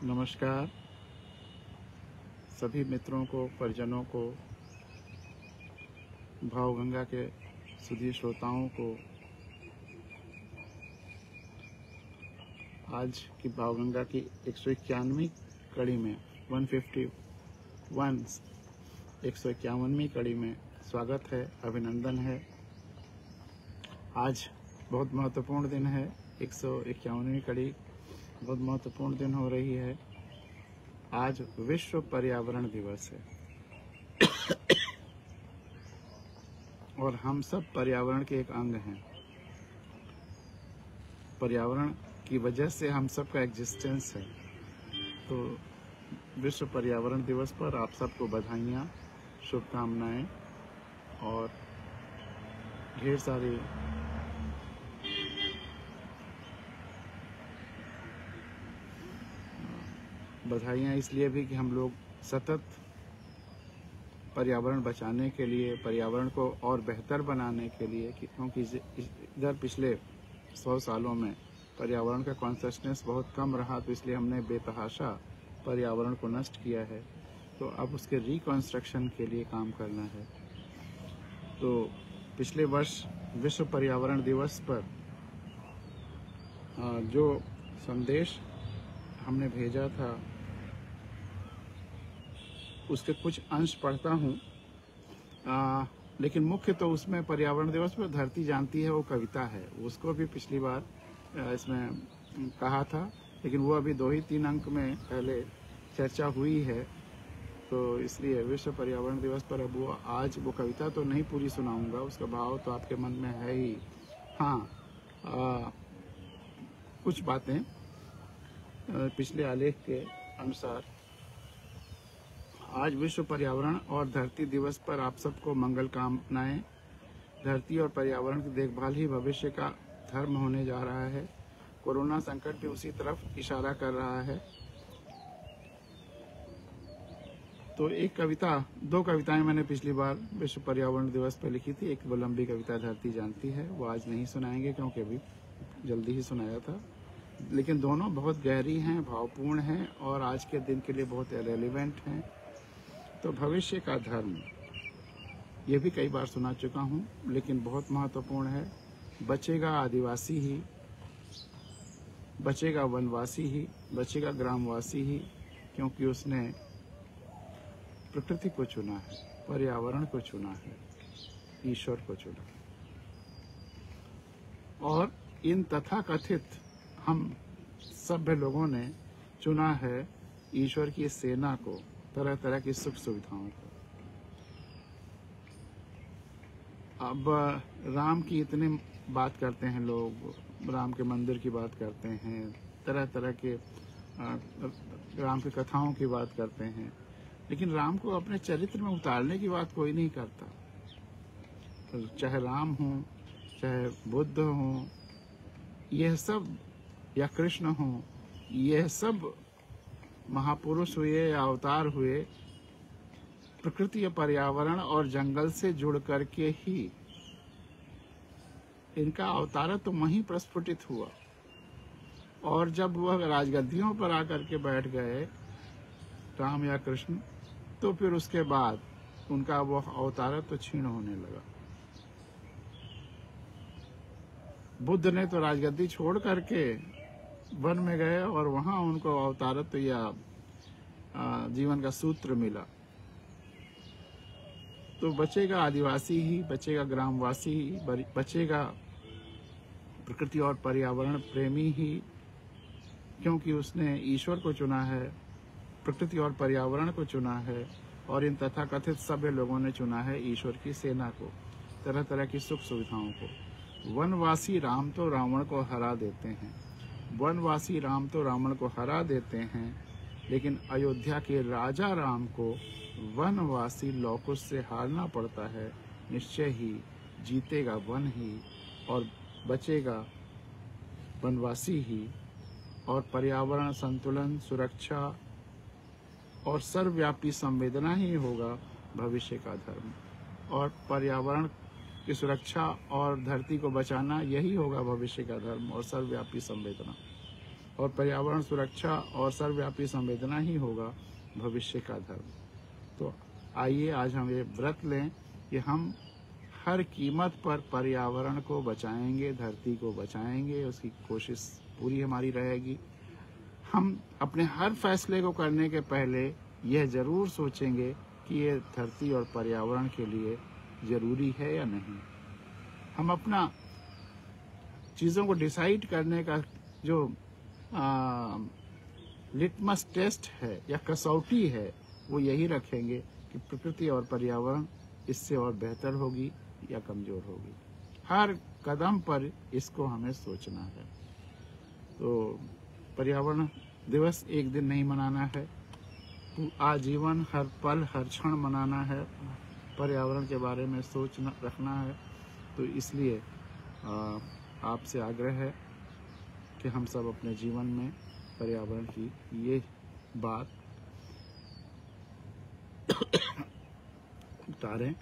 नमस्कार सभी मित्रों को, परिजनों को, भावगंगा के सुधी श्रोताओं को। आज की भावगंगा की 151वीं कड़ी में 151वीं कड़ी में स्वागत है, अभिनंदन है। आज बहुत महत्वपूर्ण दिन है। 151वीं कड़ी बहुत महत्वपूर्ण दिन हो रही है। आज विश्व पर्यावरण दिवस है और हम सब पर्यावरण के एक अंग हैं। पर्यावरण की वजह से हम सब का एग्जिस्टेंस है। तो विश्व पर्यावरण दिवस पर आप सबको बधाइयाँ, शुभकामनाएं और ढेर सारी बधाइयाँ इसलिए भी कि हम लोग सतत पर्यावरण बचाने के लिए, पर्यावरण को और बेहतर बनाने के लिए, क्योंकि इधर पिछले 100 सालों में पर्यावरण का कॉन्शसनेस बहुत कम रहा, तो इसलिए हमने बेतहाशा पर्यावरण को नष्ट किया है। तो अब उसके रिकंस्ट्रक्शन के लिए काम करना है। तो पिछले वर्ष विश्व पर्यावरण दिवस पर जो संदेश हमने भेजा था उसके कुछ अंश पढ़ता हूँ, लेकिन मुख्य तो उसमें पर्यावरण दिवस पर धरती जानती है वो कविता है। उसको भी पिछली बार इसमें कहा था, लेकिन वो अभी 2 ही 3 अंक में पहले चर्चा हुई है। तो इसलिए विश्व पर्यावरण दिवस पर अब वो आज वो कविता तो नहीं पूरी सुनाऊंगा, उसका भाव तो आपके मन में है ही। हाँ, कुछ बातें पिछले आलेख के अनुसार। आज विश्व पर्यावरण और धरती दिवस पर आप सबको मंगल कामनाएं। धरती और पर्यावरण की देखभाल ही भविष्य का धर्म होने जा रहा है। कोरोना संकट भी उसी तरफ इशारा कर रहा है। तो एक कविता, 2 कविताएं मैंने पिछली बार विश्व पर्यावरण दिवस पर लिखी थी। एक वो लंबी कविता धरती जानती है, वो आज नहीं सुनाएंगे क्योंकि अभी जल्दी ही सुनाया था, लेकिन दोनों बहुत गहरी हैं, भावपूर्ण हैं और आज के दिन के लिए बहुत रेलेवेंट हैं। तो भविष्य का धर्म, ये भी कई बार सुना चुका हूँ, लेकिन बहुत महत्वपूर्ण है। बचेगा आदिवासी ही, बचेगा वनवासी ही, बचेगा ग्रामवासी ही, क्योंकि उसने प्रकृति को चुना है, पर्यावरण को चुना है, ईश्वर को चुना। और इन तथाकथित हम सभ्य लोगों ने चुना है ईश्वर की सेना को, तरह तरह की सुख सुविधाओं को। अब राम की इतनी बात करते हैं लोग, राम के मंदिर की बात करते हैं, तरह तरह के राम की कथाओं की बात करते हैं, लेकिन राम को अपने चरित्र में उतारने की बात कोई नहीं करता। तो चाहे राम हो, चाहे बुद्ध हो, यह सब, या कृष्ण हो, यह सब महापुरुष हुए या अवतार हुए प्रकृति या पर्यावरण और जंगल से जुड़ करके ही। इनका अवतार तो वहीं प्रस्फुटित हुआ, और जब वह राजगद्दियों पर आकर के बैठ गए राम या कृष्ण, तो फिर उसके बाद उनका वह अवतार तो क्षीण होने लगा। बुद्ध ने तो राजगद्दी छोड़ करके वन में गए और वहां उनको अवतारत्व या जीवन का सूत्र मिला। तो बचेगा आदिवासी ही, बचेगा ग्रामवासी ही, बचेगा प्रकृति और पर्यावरण प्रेमी ही, क्योंकि उसने ईश्वर को चुना है, प्रकृति और पर्यावरण को चुना है, और इन तथाकथित सभ्य लोगों ने चुना है ईश्वर की सेना को, तरह तरह की सुख सुविधाओं को। वनवासी राम तो रावण को हरा देते हैं, वनवासी राम तो रावण को हरा देते हैं, लेकिन अयोध्या के राजा राम को वनवासी लौकुश से हारना पड़ता है। निश्चय ही जीतेगा वन ही, और बचेगा वनवासी ही, और पर्यावरण संतुलन, सुरक्षा और सर्वव्यापी संवेदना ही होगा भविष्य का धर्म। और पर्यावरण की सुरक्षा और धरती को बचाना, यही होगा भविष्य का धर्म और सर्वव्यापी संवेदना। और पर्यावरण सुरक्षा और सर्वव्यापी संवेदना ही होगा भविष्य का धर्म। तो आइए आज हम ये व्रत लें कि हम हर कीमत पर पर्यावरण को बचाएंगे, धरती को बचाएंगे, उसकी कोशिश पूरी हमारी रहेगी। हम अपने हर फैसले को करने के पहले यह जरूर सोचेंगे कि ये धरती और पर्यावरण के लिए जरूरी है या नहीं। हम अपना चीज़ों को डिसाइड करने का जो लिटमस टेस्ट है या कसौटी है वो यही रखेंगे कि प्रकृति और पर्यावरण इससे और बेहतर होगी या कमजोर होगी। हर कदम पर इसको हमें सोचना है। तो पर्यावरण दिवस एक दिन नहीं मनाना है, आजीवन हर पल हर क्षण मनाना है, पर्यावरण के बारे में सोचना रखना है। तो इसलिए आपसे आग्रह है कि हम सब अपने जीवन में पर्यावरण की ये बात उतारें।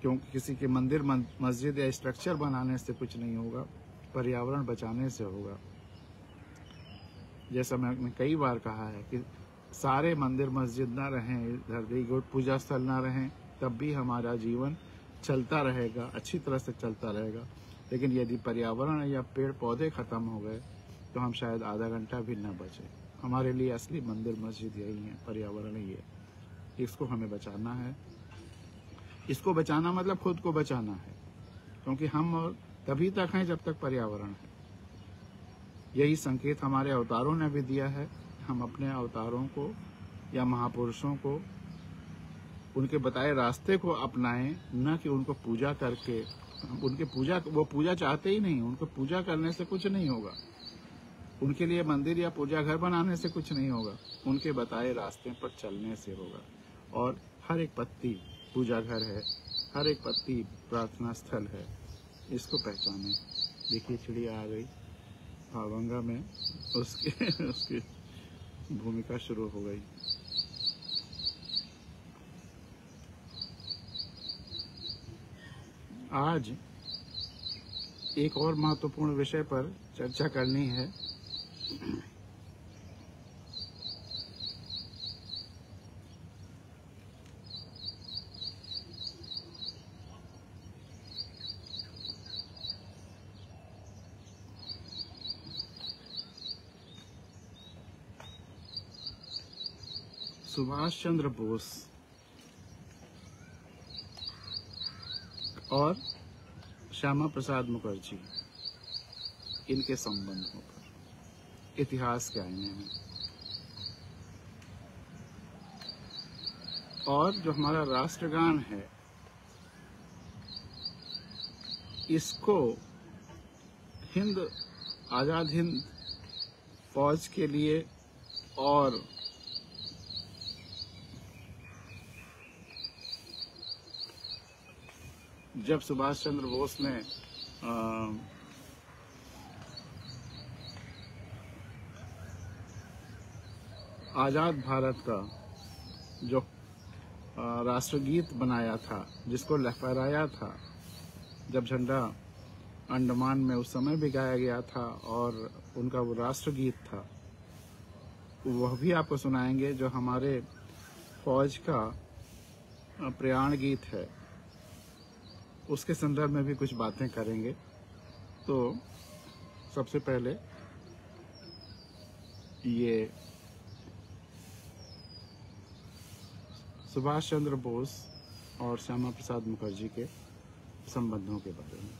क्योंकि किसी के मंदिर मस्जिद या स्ट्रक्चर बनाने से कुछ नहीं होगा, पर्यावरण बचाने से होगा। जैसा मैंने कई बार कहा है कि सारे मंदिर मस्जिद ना रहें, धरती को पूजा स्थल ना रहें, तब भी हमारा जीवन चलता रहेगा, अच्छी तरह से चलता रहेगा। लेकिन यदि पर्यावरण या पेड़ पौधे खत्म हो गए तो हम शायद आधा घंटा भी न बचे। हमारे लिए असली मंदिर मस्जिद यही है, पर्यावरण ही है। इसको हमें बचाना है। इसको बचाना मतलब खुद को बचाना है, क्योंकि हम और तभी तक हैं जब तक पर्यावरण है। यही संकेत हमारे अवतारों ने भी दिया है। हम अपने अवतारों को या महापुरुषों को उनके बताए रास्ते को अपनाएं, न कि उनको पूजा करके। वो पूजा चाहते ही नहीं, उनको पूजा करने से कुछ नहीं होगा, उनके लिए मंदिर या पूजा घर बनाने से कुछ नहीं होगा, उनके बताए रास्ते पर चलने से होगा। और हर एक पत्ती पूजा घर है, हर एक पत्ती प्रार्थना स्थल है, इसको पहचाने। देखिए चिड़िया आ गई भावंगा में, उसकी भूमिका शुरू हो गई। आज एक और महत्वपूर्ण विषय पर चर्चा करनी है। सुभाष चंद्र बोस और श्यामा प्रसाद मुखर्जी, इनके संबंधों पर इतिहास के आईने में। और जो हमारा राष्ट्रगान है, इसको आजाद हिंद फौज के लिए और जब सुभाष चंद्र बोस ने आजाद भारत का जो राष्ट्रगीत बनाया था, जिसको लहराया था, जब झंडा अंडमान में उस समय भी गाया गया था, और उनका वो राष्ट्रगीत था, वह भी आपको सुनाएंगे, जो हमारे फौज का प्रयाण गीत है। उसके संदर्भ में भी कुछ बातें करेंगे। तो सबसे पहले ये सुभाष चंद्र बोस और श्यामा प्रसाद मुखर्जी के संबंधों के बारे में।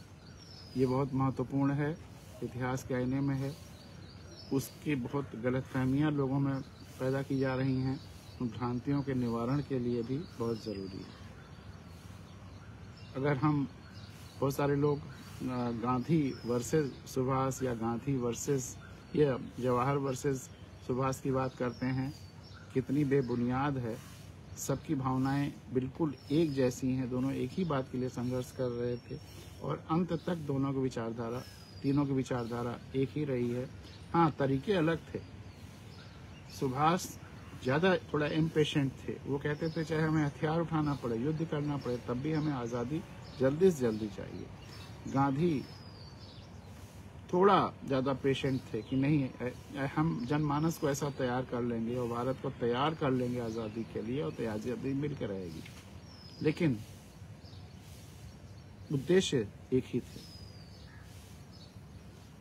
ये बहुत महत्वपूर्ण है, इतिहास के आईने में है। उसकी बहुत गलतफहमियां लोगों में पैदा की जा रही हैं, उन भ्रांतियों के निवारण के लिए भी बहुत ज़रूरी है। अगर हम बहुत सारे लोग गांधी वर्सेस सुभाष या गांधी वर्सेस या जवाहर वर्सेस सुभाष की बात करते हैं, कितनी बेबुनियाद है। सबकी भावनाएं बिल्कुल एक जैसी हैं, दोनों एक ही बात के लिए संघर्ष कर रहे थे और अंत तक दोनों की विचारधारा, तीनों की विचारधारा एक ही रही है। हाँ, तरीके अलग थे। सुभाष ज़्यादा थोड़ा इम्पेशेंट थे। वो कहते थे चाहे हमें हथियार उठाना पड़े, युद्ध करना पड़े, तब भी हमें आज़ादी जल्दी से जल्दी चाहिए। गांधी थोड़ा ज़्यादा पेशेंट थे कि नहीं, हम जनमानस को ऐसा तैयार कर लेंगे और भारत को तैयार कर लेंगे आज़ादी के लिए, और आज़ादी मिलकर रहेगी। लेकिन उद्देश्य एक ही थे,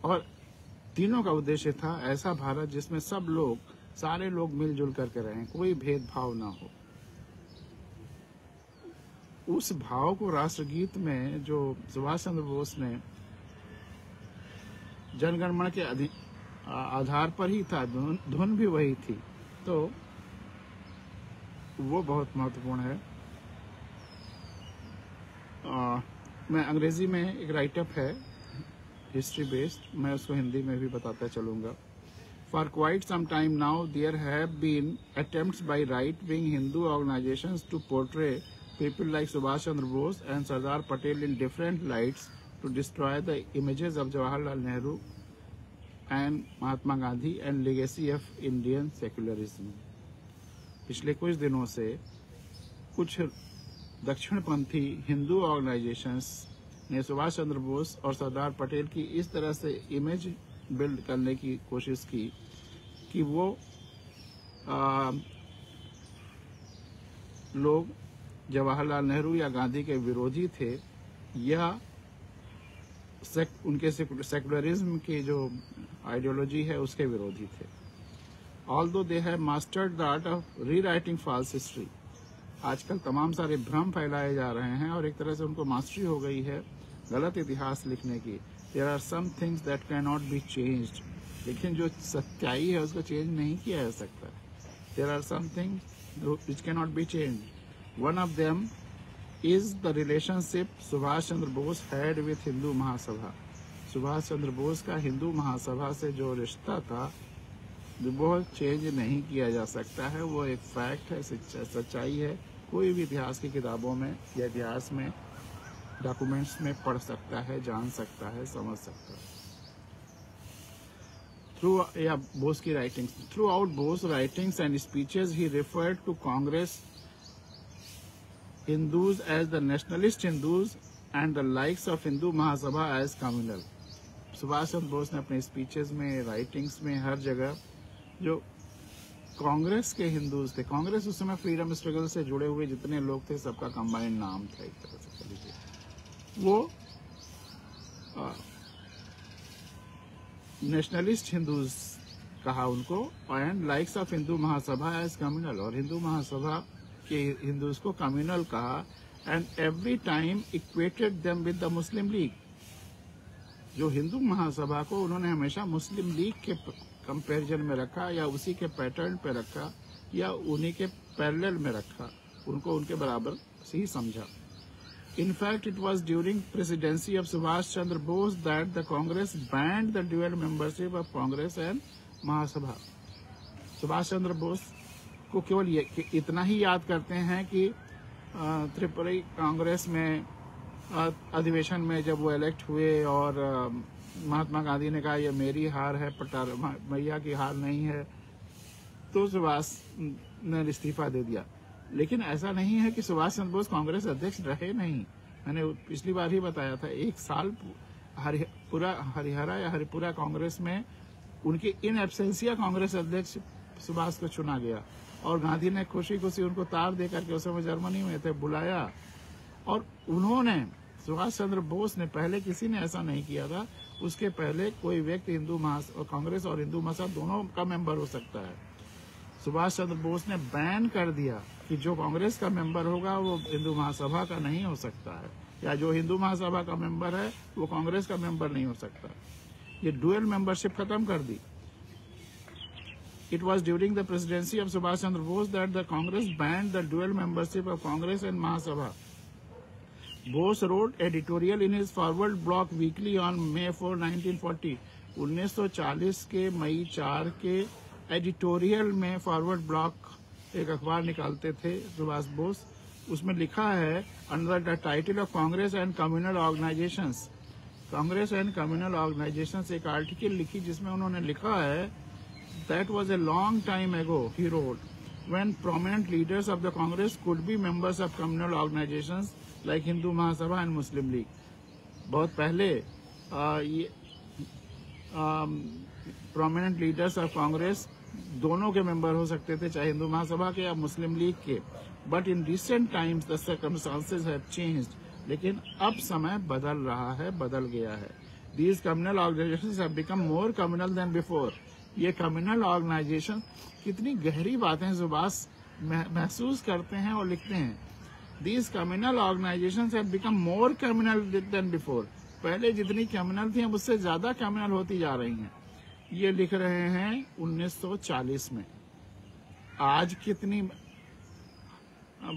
और तीनों का उद्देश्य था ऐसा भारत जिसमें सब लोग, सारे लोग मिलजुल करके रहें, कोई भेदभाव ना हो। उस भाव को राष्ट्रगीत में जो सुभाष चंद्र बोस ने जनगणमन के आधार पर ही था, धुन भी वही थी, तो वो बहुत महत्वपूर्ण है। मैं अंग्रेजी में एक राइटअप है हिस्ट्री बेस्ड, मैं उसको हिंदी में भी बताता चलूंगा। For quite some time now, there have been attempts by right-wing Hindu organizations to portray people like Subhash Chandra Bose and Sardar Patel in different lights to destroy the images of Jawaharlal Nehru and Mahatma Gandhi and legacy of Indian secularism. पिछले कुछ दिनों से कुछ दक्षिणपंथी Hindu organisations ने सुभाष चंद्र बोस और सरदार पटेल की इस तरह से इमेज बिल्ड करने की कोशिश की कि वो लोग जवाहरलाल नेहरू या गांधी के विरोधी थे, या उनके सेकुलरिज्म की जो आइडियोलॉजी है उसके विरोधी थे। Although they have mastered the art of rewriting false history, आजकल तमाम सारे भ्रम फैलाए जा रहे हैं और एक तरह से उनको मास्टरी हो गई है गलत इतिहास लिखने की। There are some things that cannot be changed, लेकिन जो सच्चाई है उसको चेंज नहीं किया जा सकता। There are some things which cannot be changed. One of them is the relationship Subhash Chandra Bose had with Hindu Mahasabha. Subhash Chandra Bose का हिंदू महासभा से जो रिश्ता था वो चेंज नहीं किया जा सकता है, वो एक फैक्ट है, सच्चाई है। कोई भी इतिहास की किताबों में या इतिहास में डॉक्यूमेंट्स में पढ़ सकता है, जान सकता है, समझ सकता है। बोस की writings, throughout Bose writings and speeches he referred to Congress Hindus as the nationalist Hindus and the likes of Hindu Mahasabha as communal. Subhash Chandra Bose ने अपने स्पीचेस में, राइटिंग्स में, हर जगह जो कांग्रेस के हिंदूज थे, कांग्रेस उस समय फ्रीडम स्ट्रगल से जुड़े हुए जितने लोग थे सबका कंबाइंड नाम था एक तरह से, वो नेशनलिस्ट हिंदूज कहा उनको, and likes of Hindu Mahasabha as communal, और हिंदू महासभा के हिंदूज को कम्युनल कहा, and every time equated them with the Muslim League. जो हिंदू महासभा को उन्होंने हमेशा मुस्लिम लीग के कंपैरिजन में रखा, या उसी के पैटर्न पे रखा, या उन्हीं के पैरेलल में रखा, उनको उनके बराबर से ही समझा। In fact, it was during presidency of Subhash Chandra Bose that the Congress banned the dual membership of Congress and Mahasabha. Subhash Chandra Bose को केवल इतना ही याद करते हैं कि त्रिपुरी कांग्रेस में अधिवेशन में जब वो इलेक्ट हुए और महात्मा गांधी ने कहा ये मेरी हार है, मैया की हार नहीं है, तो सुभाष ने इस्तीफा दे दिया। लेकिन ऐसा नहीं है कि सुभाष चंद्र बोस कांग्रेस अध्यक्ष रहे नहीं। मैंने पिछली बार ही बताया था, एक साल हरिहरा या हरिपुरा कांग्रेस में उनकी इन एब्सेंसिया कांग्रेस अध्यक्ष सुभाष को चुना गया, और गांधी ने खुशी खुशी उनको तार दे करके उस समय जर्मनी में थे बुलाया, और उन्होंने, सुभाष चंद्र बोस ने, पहले किसी ने ऐसा नहीं किया था, उसके पहले कोई व्यक्ति हिंदू कांग्रेस और हिंदू महासभा दोनों का मेंबर हो सकता है। सुभाष चंद्र बोस ने बैन कर दिया कि जो कांग्रेस का मेंबर होगा वो हिंदू महासभा का नहीं हो सकता है, या जो हिंदू महासभा का मेंबर है वो कांग्रेस का मेंबर नहीं हो सकता। ये डुअल मेंबरशिप खत्म कर दी। It was during the presidency of Subhash Chandra Bose that the Congress banned the dual membership of Congress and Mahasabha. Bose wrote editorial in his Forward Block Weekly on May 4, 1940. 1940 के मई 4 के editorial में forward block एक अखबार निकालते थे सुभाष बोस। उसमें लिखा है, under the title of Congress and communal organisations, Congress and communal organisations, एक आर्टिकल लिखी जिसमें उन्होंने लिखा है, that was a long time ago, he wrote, when prominent leaders of the Congress could be members of communal organizations like Hindu Mahasabha and Muslim League. बहुत पहले ये prominent leaders of Congress दोनों के मेंबर हो सकते थे, चाहे हिंदू महासभा के या मुस्लिम लीग के. But in recent times the circumstances have changed. लेकिन अब समय बदल रहा है, बदल गया है. These communal organizations have become more communal than before. ये communal organizations कितनी गहरी बातें सुभाष महसूस करते हैं और लिखते हैं. These communal organizations have become more communal than before. पहले जितनी communal थी अब उससे ज्यादा communal होती जा रही हैं. ये लिख रहे हैं 1940 में. आज कितनी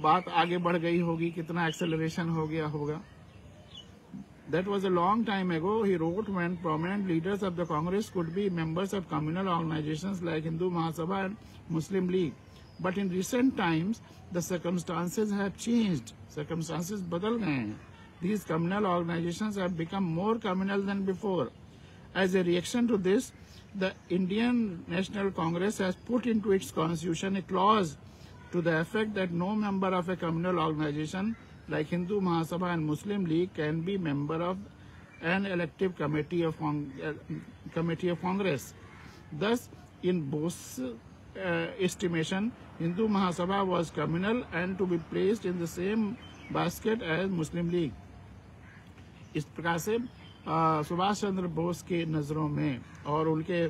बात आगे बढ़ गई होगी, कितना एक्सेलरेशन हो गया होगा. That was a long time ago, he wrote, when prominent leaders of the Congress could be members of communal organizations like Hindu Mahasabha and Muslim League. But in recent times, the circumstances have changed. Circumstances बदल गए हैं. These communal organizations have become more communal than before. As a reaction to this, the Indian National Congress has put into its constitution a clause to the effect that no member of a communal organization like Hindu Mahasabha and Muslim League can be member of an elective committee of Congress. Thus, in Bose's estimation, Hindu Mahasabha was communal and to be placed in the same basket as Muslim League. इस प्रकार से सुभाष चंद्र बोस के नज़रों में और उनके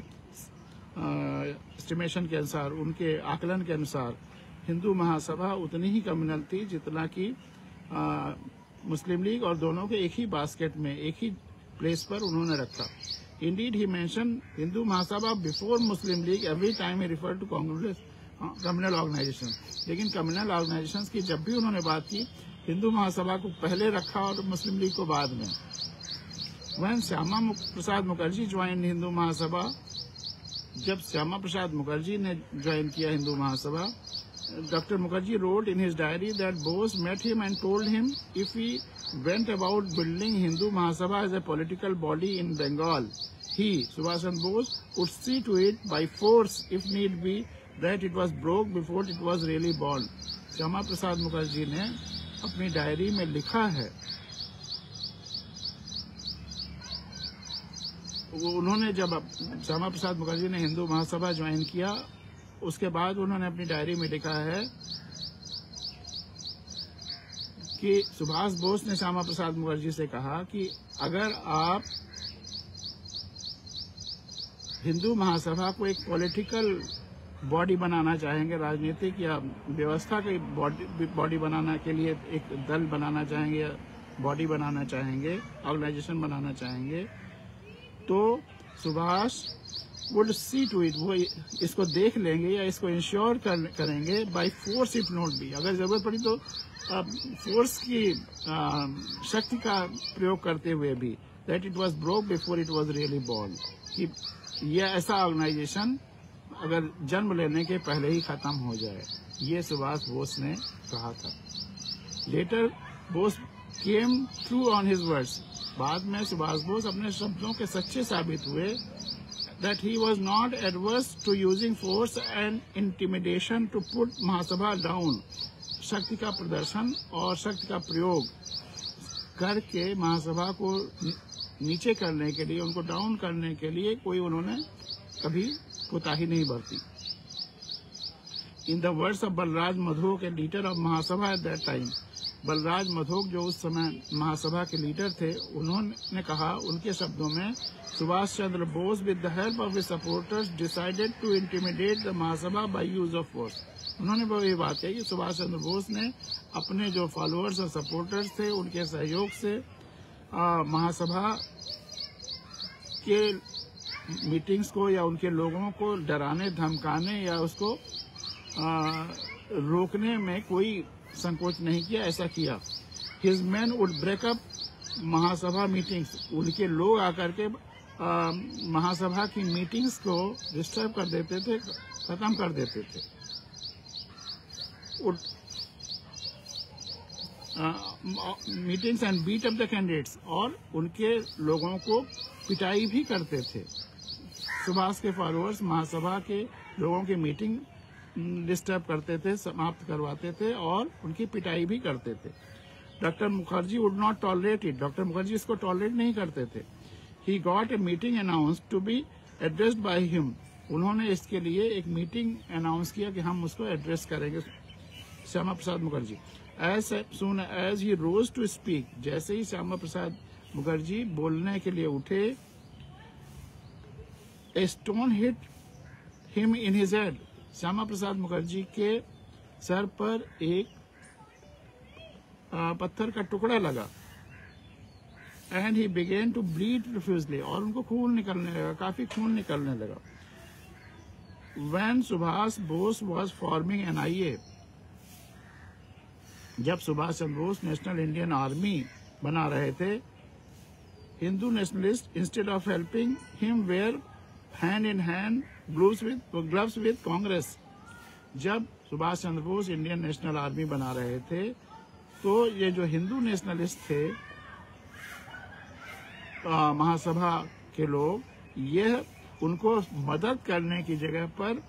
estimation के अनुसार, उनके आकलन के अनुसार हिंदू महासभा उतनी ही कम्युनल थी जितना कि मुस्लिम लीग, और दोनों के एक ही बास्केट में, एक ही प्लेस पर उन्होंने रखा. Indeed, he mentioned Hindu Mahasabha before Muslim League every time he referred to Congress communal organizations. लेकिन communal organizations की जब भी उन्होंने बात की, हिंदू महासभा को पहले रखा और मुस्लिम लीग को बाद में. When श्यामा प्रसाद मुखर्जी ज्वाइन हिंदू महासभा, जब श्यामा प्रसाद मुखर्जी ने ज्वाइन किया Hindu Mahasabha, Dr. Mukherjee wrote in his diary that Bose met him and told him if he went about building Hindu Mahasabha as a political body in Bengal, he, Subhash Chandra Bose, would see to it by force, if need be, that it was broke before it was really born. Shyama Prasad Mukherjee ने अपनी diary में लिखा है, उन्होंने जब श्यामा प्रसाद मुखर्जी ने Hindu Mahasabha join किया, उसके बाद उन्होंने अपनी डायरी में लिखा है कि सुभाष बोस ने श्यामा प्रसाद मुखर्जी से कहा कि अगर आप हिंदू महासभा को एक पॉलिटिकल बॉडी बनाना चाहेंगे, राजनीतिक या व्यवस्था की बॉडी बनाने के लिए एक दल बनाना चाहेंगे, बॉडी बनाना चाहेंगे, ऑर्गेनाइजेशन बनाना चाहेंगे, तो Subhash would see to it, वो इसको देख लेंगे या इसको इंश्योर करेंगे by force if not be, अगर जरूरत पड़ी तो फोर्स की शक्ति का प्रयोग करते हुए भी, that it was broke before it was really born, कि यह ऐसा ऑर्गेनाइजेशन अगर जन्म लेने के पहले ही खत्म हो जाए. ये सुभाष बोस ने कहा था. Later Bose came through on his words, बाद में सुभाष बोस अपने शब्दों के सच्चे साबित हुए. That he was not adverse to using force and intimidation to put Mahasabha down. शक्ति का प्रदर्शन और शक्ति का प्रयोग करके महासभा को नीचे करने के लिए, उनको डाउन करने के लिए कोई उन्होंने कभी कोताही नहीं बरती. In the words of Balraj Madhok, a leader of Mahasabha at that time, Balraj Madhok जो उस समय महासभा के लीडर थे, उन्होंने कहा, उनके शब्दों में, Subhash Chandra Bose with the help of his supporters decided to intimidate the Mahasabha by use of force. उन्होंने वो ये बात कही कि सुभाष चंद्र बोस ने अपने जो फॉलोअर्स और सपोर्टर्स थे, उनके सहयोग से महासभा के मीटिंग्स को या उनके लोगों को डराने, धमकाने या उसको रोकने में कोई संकोच नहीं किया, ऐसा किया. His men would break up Mahasabha meetings, उनके लोग आकर के महासभा की मीटिंग्स को डिस्टर्ब कर देते थे, खत्म कर देते थे. Meetings and beat up the candidates, और उनके लोगों को पिटाई भी करते थे. सुभाष के फॉलोअर्स महासभा के लोगों की मीटिंग डिस्टर्ब करते थे, समाप्त करवाते थे और उनकी पिटाई भी करते थे। Doctor Mukherjee would not tolerate it, doctor Mukherjee इसको टॉलरेट नहीं करते थे। He got a meeting announce to be addressed by him, उन्होंने इसके लिए एक मीटिंग अनाउंस किया कि हम उसको एड्रेस करेंगे, Shyama Prasad Mukherjee. As soon as he rose to speak, जैसे ही श्यामा प्रसाद मुखर्जी बोलने के लिए उठे, a stone hit him in his head, Shyama Prasad Mukherjee के सर पर एक पत्थर का टुकड़ा लगा। And he began to bleed profusely, और उनको खून निकलने लगा, काफी खून निकलने लगा। When Subhash Bose was forming NIA, जब Subhash Chandra Bose national Indian army बना रहे थे, Hindu nationalist instead of helping him were hand in hand gloves with Congress. जब Subhash Chandra Bose Indian national army बना रहे थे, तो ये जो हिंदू नेशनलिस्ट थे, महासभा के लोग, ये उनको मदद करने की जगह पर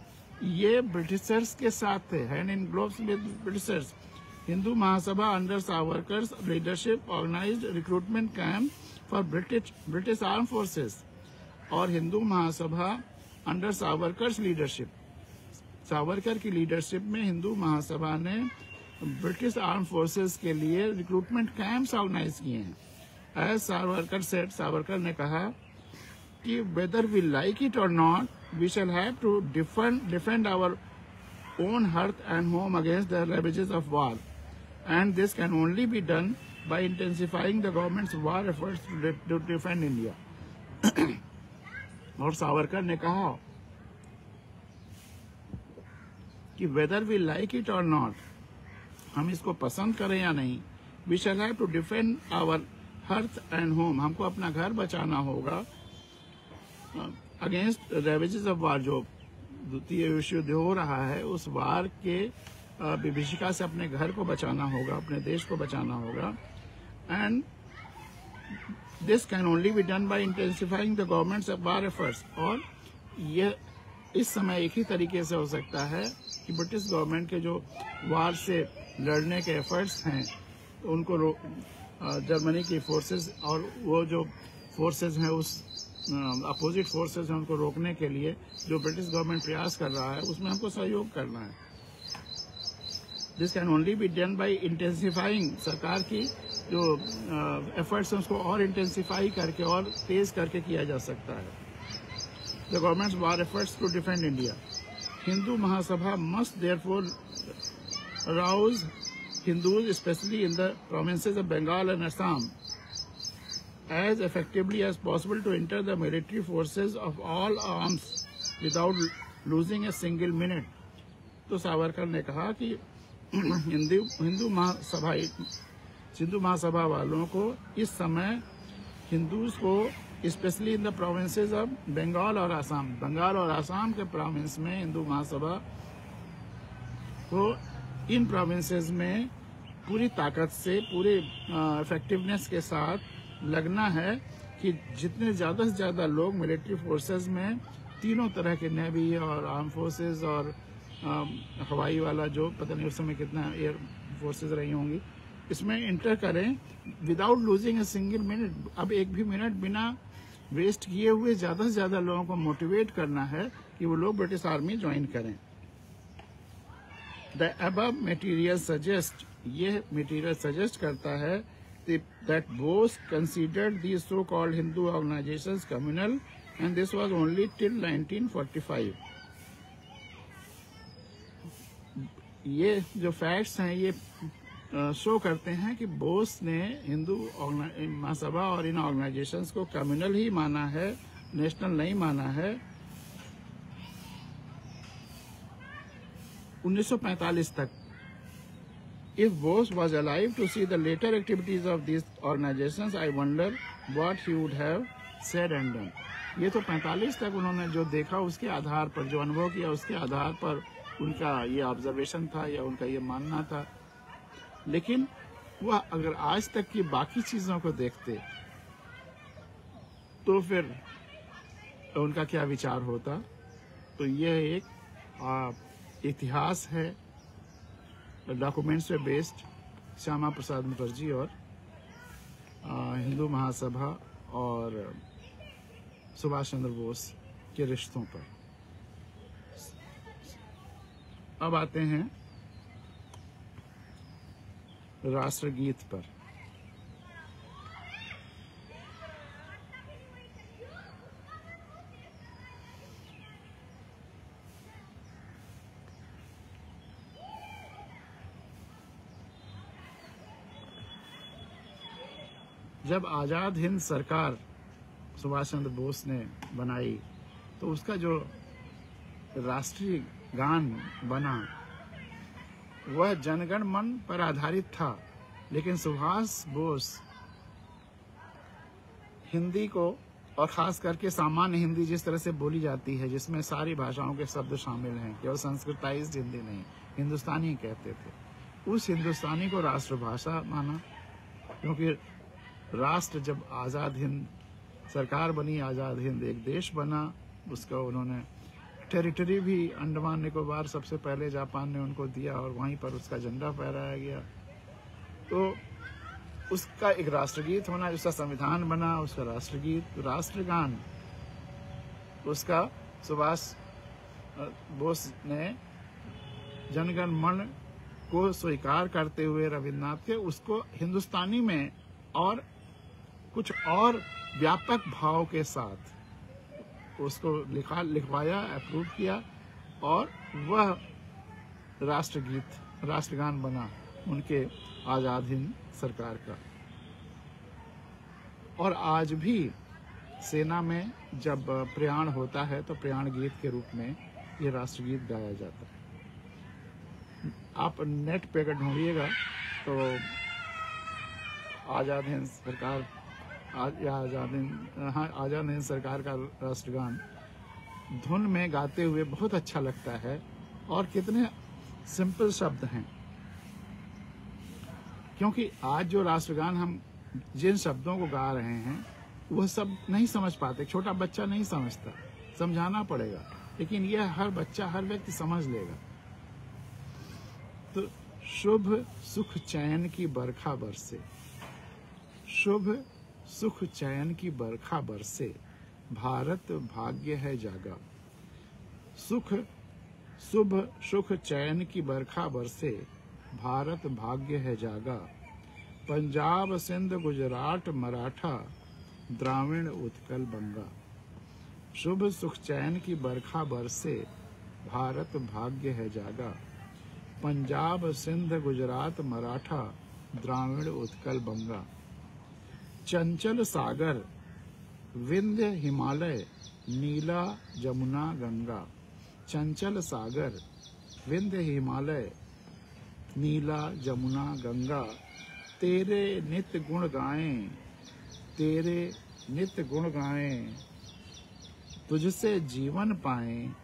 ये ब्रिटिशर्स के साथ थे, hand in gloves with Britishers. Hindu Mahasabha under Savarkar's leadership organised recruitment camp for British arm forces, और हिंदू महासभा अंडर सावरकर्स लीडरशिप, सावरकर की लीडरशिप में हिंदू महासभा ने ब्रिटिश आर्म फोर्सेस के लिए रिक्रूटमेंट कैंप्स ऑर्गेनाइज किए हैं। एज सावरकर सेड, सावरकर ने कहा कि whether we like it or not, we shall have to defend our own hearth and home against the ravages of war, and this can only be done by intensifying the government's war efforts to defend India. और सावरकर ने कहा कि whether we like it or not, हम इसको पसंद करें या नहीं, we shall have to defend our hearth and home, हमको अपना घर बचाना होगा अगेंस्ट रेवेजेस ऑफ वार, जो द्वितीय विश्व युद्ध हो रहा है, उस वार के विभीषिका से अपने घर को बचाना होगा, अपने देश को बचाना होगा। And this can only be done by intensifying the government's war efforts, और ये इस समय एक ही तरीके से हो सकता है कि ब्रिटिश गवर्नमेंट के जो वार से लड़ने के एफर्ट्स हैं, उनको जर्मनी की फोर्सेस और वो जो फोर्सेस हैं, उस अपोजिट फोर्सेस हैं, उनको रोकने के लिए जो ब्रिटिश गवर्नमेंट प्रयास कर रहा है, उसमें हमको सहयोग करना है। This can only be done by intensifying, सरकार की जो एफर्ट्स हैं उसको और इंटेंसिफाई करके और तेज करके किया जा सकता है। The government's war efforts to defend India, Hindu Mahasabha must therefore arouse Hindus specially in the provinces of Bengal and Assam as effectively as possible to enter the military forces of all arms without losing a single minute. तो सावरकर ने कहा कि हिंदू महासभा वालों को इस समय हिंदूज को specially in the provinces of Bengal और आसाम, बंगाल और आसाम के प्रोविंस में हिंदू महासभा को इन प्रोविंसेस में पूरी ताकत से, पूरे इफेक्टिवनेस के साथ लगना है कि जितने ज्यादा से ज्यादा लोग मिलिट्री फोर्सेस में, तीनों तरह के नेवी और आर्म फोर्सेस और हवाई वाला, जो पता नहीं उस समय कितना एयर फोर्सेस रही होंगी, इसमें इंटर करें without losing a single minute. अब एक भी मिनट बिना वेस्ट किए हुए ज्यादा से ज्यादा लोगों को मोटिवेट करना है कि वो लोग ब्रिटिश आर्मी ज्वाइन करें। द अबव मटेरियल सजेस्ट, ये मटेरियल सजेस्ट करता है that Bose considered these so-called Hindu organizations communal, and this was only till 1945. ये जो फैक्ट्स हैं ये शो करते हैं कि बोस ने हिंदू महासभा और इन ऑर्गेनाइजेशंस को कम्युनल ही माना है, नेशनल नहीं माना है। 1945 तक। If Bose was alive to see the later activities of these organizations, I wonder what he would have said and done. ये तो 45 तक उन्होंने जो देखा उसके आधार पर, जो अनुभव किया उसके आधार पर उनका ये ऑब्जर्वेशन था या उनका ये मानना था। लेकिन वह अगर आज तक की बाकी चीजों को देखते तो फिर उनका क्या विचार होता। तो यह एक इतिहास है, डॉक्यूमेंट्स पे बेस्ड श्यामा प्रसाद मुखर्जी और हिंदू महासभा और सुभाष चंद्र बोस के रिश्तों पर। अब आते हैं राष्ट्रगीत पर। जब आजाद हिंद सरकार सुभाष चंद्र बोस ने बनाई तो उसका जो राष्ट्रीय गान बना वह जनगण मन पर आधारित था, लेकिन सुभाष बोस हिंदी को, और खास करके सामान्य हिंदी जिस तरह से बोली जाती है, जिसमें सारी भाषाओं के शब्द शामिल हैं, केवल संस्कृताइज्ड हिंदी नहीं, हिंदुस्तानी कहते थे, उस हिंदुस्तानी को राष्ट्रभाषा माना। क्योंकि राष्ट्र जब आज़ाद हिंद सरकार बनी, आज़ाद हिंद एक देश बना, उसका उन्होंने टेरिटरी भी अंडमान निकोबार सबसे पहले जापान ने उनको दिया और वहीं पर उसका झंडा फहराया गया। तो उसका एक राष्ट्रगीत होना, उसका संविधान बना, उसका राष्ट्रगीत, राष्ट्रगान उसका सुभाष बोस ने जनगण मन को स्वीकार करते हुए रविन्द्रनाथ के उसको हिंदुस्तानी में और कुछ और व्यापक भाव के साथ उसको लिखवाया, अप्रूव किया और वह राष्ट्रगीत, राष्ट्रगान बना उनके आजाद हिंद सरकार का। और आज भी सेना में जब प्रयाण होता है तो प्रयाण गीत के रूप में ये राष्ट्रगीत गाया जाता है। आप नेट पे अगर ढूंढिएगा तो आजाद हिंद सरकार आजाद हिंद सरकार का राष्ट्रगान धुन में गाते हुए बहुत अच्छा लगता है। और कितने सिंपल शब्द हैं, क्योंकि आज जो राष्ट्रगान हम जिन शब्दों को गा रहे हैं वह सब नहीं समझ पाते, छोटा बच्चा नहीं समझता, समझाना पड़ेगा, लेकिन यह हर बच्चा, हर व्यक्ति समझ लेगा। तो शुभ सुख चैन की बरखा बरसे, शुभ सुख चैन की बरखा बरसे, भारत भाग्य है जागा। शुभ सुख चैन की बरखा बरसे, भारत भाग्य है जागा। पंजाब सिंध गुजरात मराठा, द्राविड़ उत्कल बंगा। शुभ सुख चैन की बरखा बरसे, भारत भाग्य है जागा। पंजाब सिंध गुजरात मराठा, द्राविड़ उत्कल बंगा। चंचल सागर विंध्य हिमालय, नीला जमुना गंगा। चंचल सागर विंध्य हिमालय, नीला जमुना गंगा। तेरे नित्य गुण गाएं, तेरे नित्य गुण गाएं, तुझसे जीवन पाएं,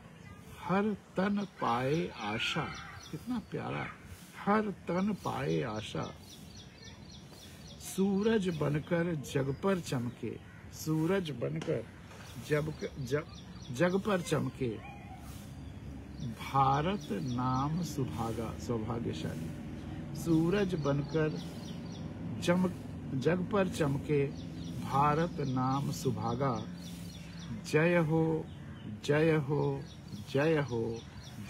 हर तन पाए आशा। कितना प्यारा, हर तन पाए आशा। सूरज बनकर जग पर चमके, सूरज बनकर जग पर चमके, भारत नाम सुभागा। सौभाग्यशाली सूरज बनकर जग पर चमके, भारत नाम सुभागा। जय हो जय हो जय हो,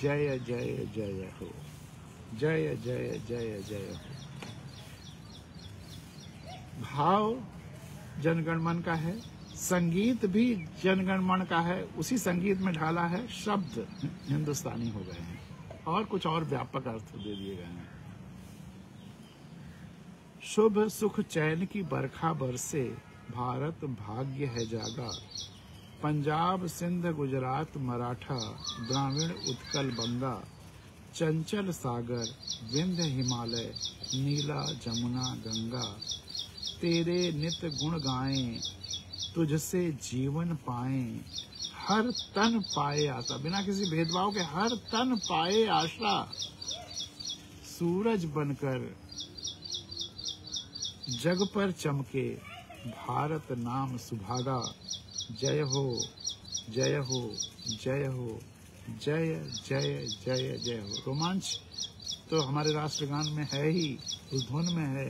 जय जय जय हो, जय जय जय जय हो। भाव जनगण मन का है, संगीत भी जनगण मन का है, उसी संगीत में ढाला है शब्द हिंदुस्तानी हो गए हैं और कुछ और व्यापक अर्थ दे दिए गए हैं। शुभ सुख चैन की बरखा बरसे, भारत भाग्य है जागा। पंजाब सिंध गुजरात मराठा, द्राविड़ उत्कल बंगा। चंचल सागर विंध्य हिमालय, नीला जमुना गंगा। तेरे नित्य गुण गाएं, तुझसे जीवन पाएं, हर तन पाए आशा। बिना किसी भेदभाव के हर तन पाए आशा। सूरज बनकर जग पर चमके, भारत नाम सुभागा। जय हो जय हो जय हो, जय जय जय जय हो। रोमांच तो हमारे राष्ट्रगान में है ही, उस धुन में है,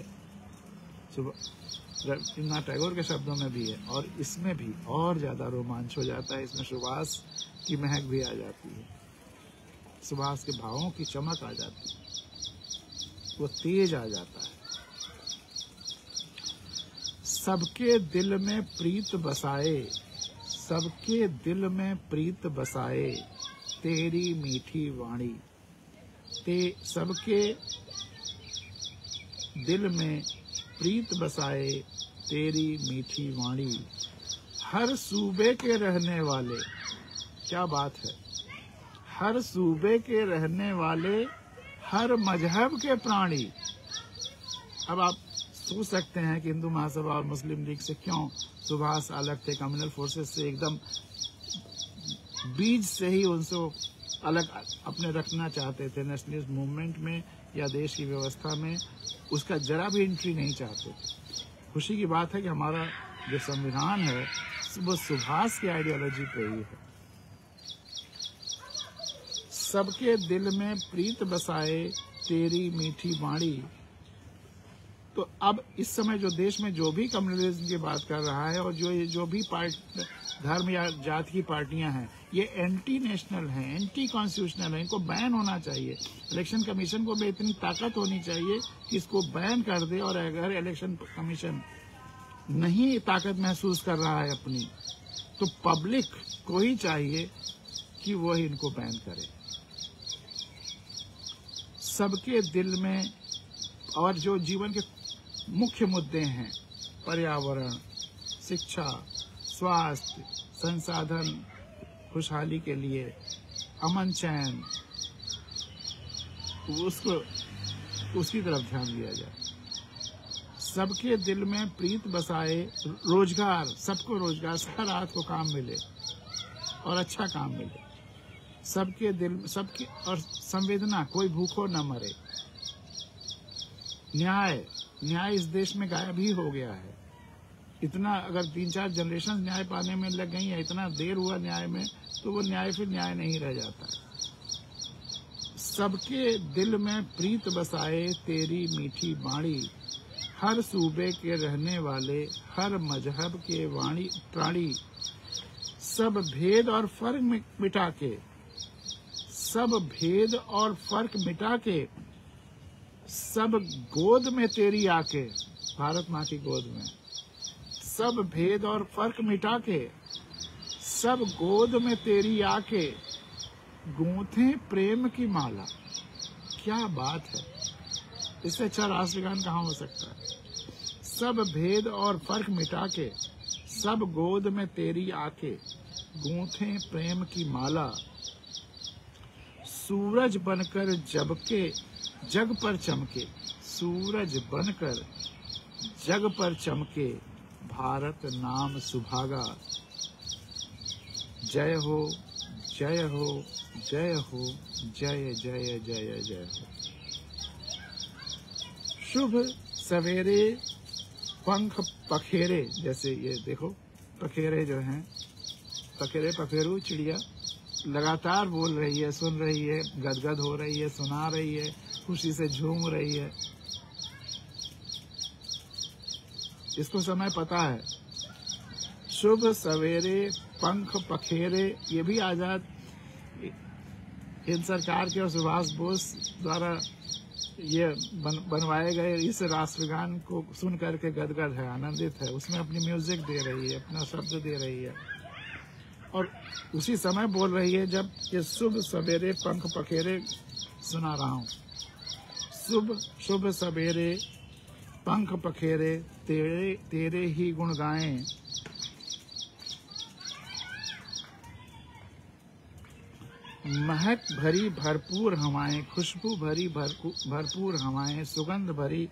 रविन्द्रनाथ टैगोर के शब्दों में भी है, और इसमें भी और ज्यादा रोमांच हो जाता है। इसमें सुभाष की महक भी आ जाती है, सुभाष के भावों की चमक आ जाती है, वो तेज आ जाता है। सबके दिल में प्रीत बसाए, सबके दिल में प्रीत बसाए, तेरी मीठी वाणी। सबके दिल में प्रीत बसाए, तेरी मीठी वाणी। हर सूबे के रहने वाले, क्या बात है, हर सूबे के रहने वाले, हर मजहब के प्राणी। अब आप सोच सकते हैं कि हिंदू महासभा और मुस्लिम लीग से क्यों सुभाष अलग थे, कम्युनल फोर्सेस से एकदम बीज से ही उनको अलग अपने रखना चाहते थे। नेशनलिस्ट मूवमेंट में या देश की व्यवस्था में उसका जरा भी एंट्री नहीं चाहते थे। खुशी की बात है कि हमारा जो संविधान है वो सुभाष की आइडियोलॉजी पे ही है। सबके दिल में प्रीत बसाए, तेरी मीठी वाणी। तो अब इस समय जो देश में जो भी कम्युनलिज्म की बात कर रहा है और जो भी धर्म या जाति की पार्टियां हैं, ये एंटी नेशनल हैं, एंटी कॉन्स्टिट्यूशनल हैं, इनको बैन होना चाहिए। इलेक्शन कमीशन को भी इतनी ताकत होनी चाहिए कि इसको बैन कर दे, और अगर इलेक्शन कमीशन नहीं ताकत महसूस कर रहा है अपनी, तो पब्लिक को ही चाहिए कि वो इनको बैन करे। सबके दिल में, और जो जीवन के मुख्य मुद्दे हैं, पर्यावरण, शिक्षा, स्वास्थ्य, संसाधन, खुशहाली के लिए, अमन चैन, उसकी तरफ ध्यान दिया जाए। सबके दिल में प्रीत बसाए, रोजगार, सबको रोजगार, हर रात को काम मिले और अच्छा काम मिले। सबके दिल, सबकी, और संवेदना, कोई भूखो न मरे। न्याय इस देश में गायब ही हो गया है। इतना अगर 3-4 जनरेशन न्याय पाने में लग गई है, इतना देर हुआ न्याय में, तो वो न्याय फिर न्याय नहीं रह जाता है। सबके दिल में प्रीत बसाए, तेरी मीठी वाणी। हर सूबे के रहने वाले, हर मजहब के प्राणी। सब भेद और फर्क मिटा के, सब भेद और फर्क मिटा के, सब गोद में तेरी आके, भारत माँ की गोद में, सब भेद और फर्क मिटा के, सब गोद में तेरी आके, गूंथे प्रेम की माला। क्या बात है, इससे अच्छा राष्ट्रगान कहाँ हो सकता है। सब भेद और फर्क मिटा के, सब गोद में तेरी आके, गूंथे प्रेम की माला। सूरज बनकर जग पर चमके, सूरज बनकर जग पर चमके, भारत नाम सुभागा। जय हो जय हो जय हो, जय जय जय जय हो। शुभ सवेरे पंख पखेरे, जैसे ये देखो पखेरे जो हैं, पखेरे पखेरू चिड़िया लगातार बोल रही है, सुन रही है, गदगद हो रही है, सुना रही है, खुशी से झूम रही है। इसको समय पता है। शुभ सवेरे पंख पखेरे, ये भी आजाद हिंद सरकार के और सुभाष बोस द्वारा ये बनवाए गए इस राष्ट्रगान को सुन करके गदगद है, आनंदित है। उसमें अपनी म्यूजिक दे रही है, अपना शब्द दे रही है, और उसी समय बोल रही है जब ये शुभ सवेरे पंख पखेरे सुना रहा हूँ। शुभ सवेरे पंख पखेरे, तेरे ही गुण गाएं। महक भरी भरपूर हवाएं, खुशबू भरी भरपूर हवाएं, सुगंध भरी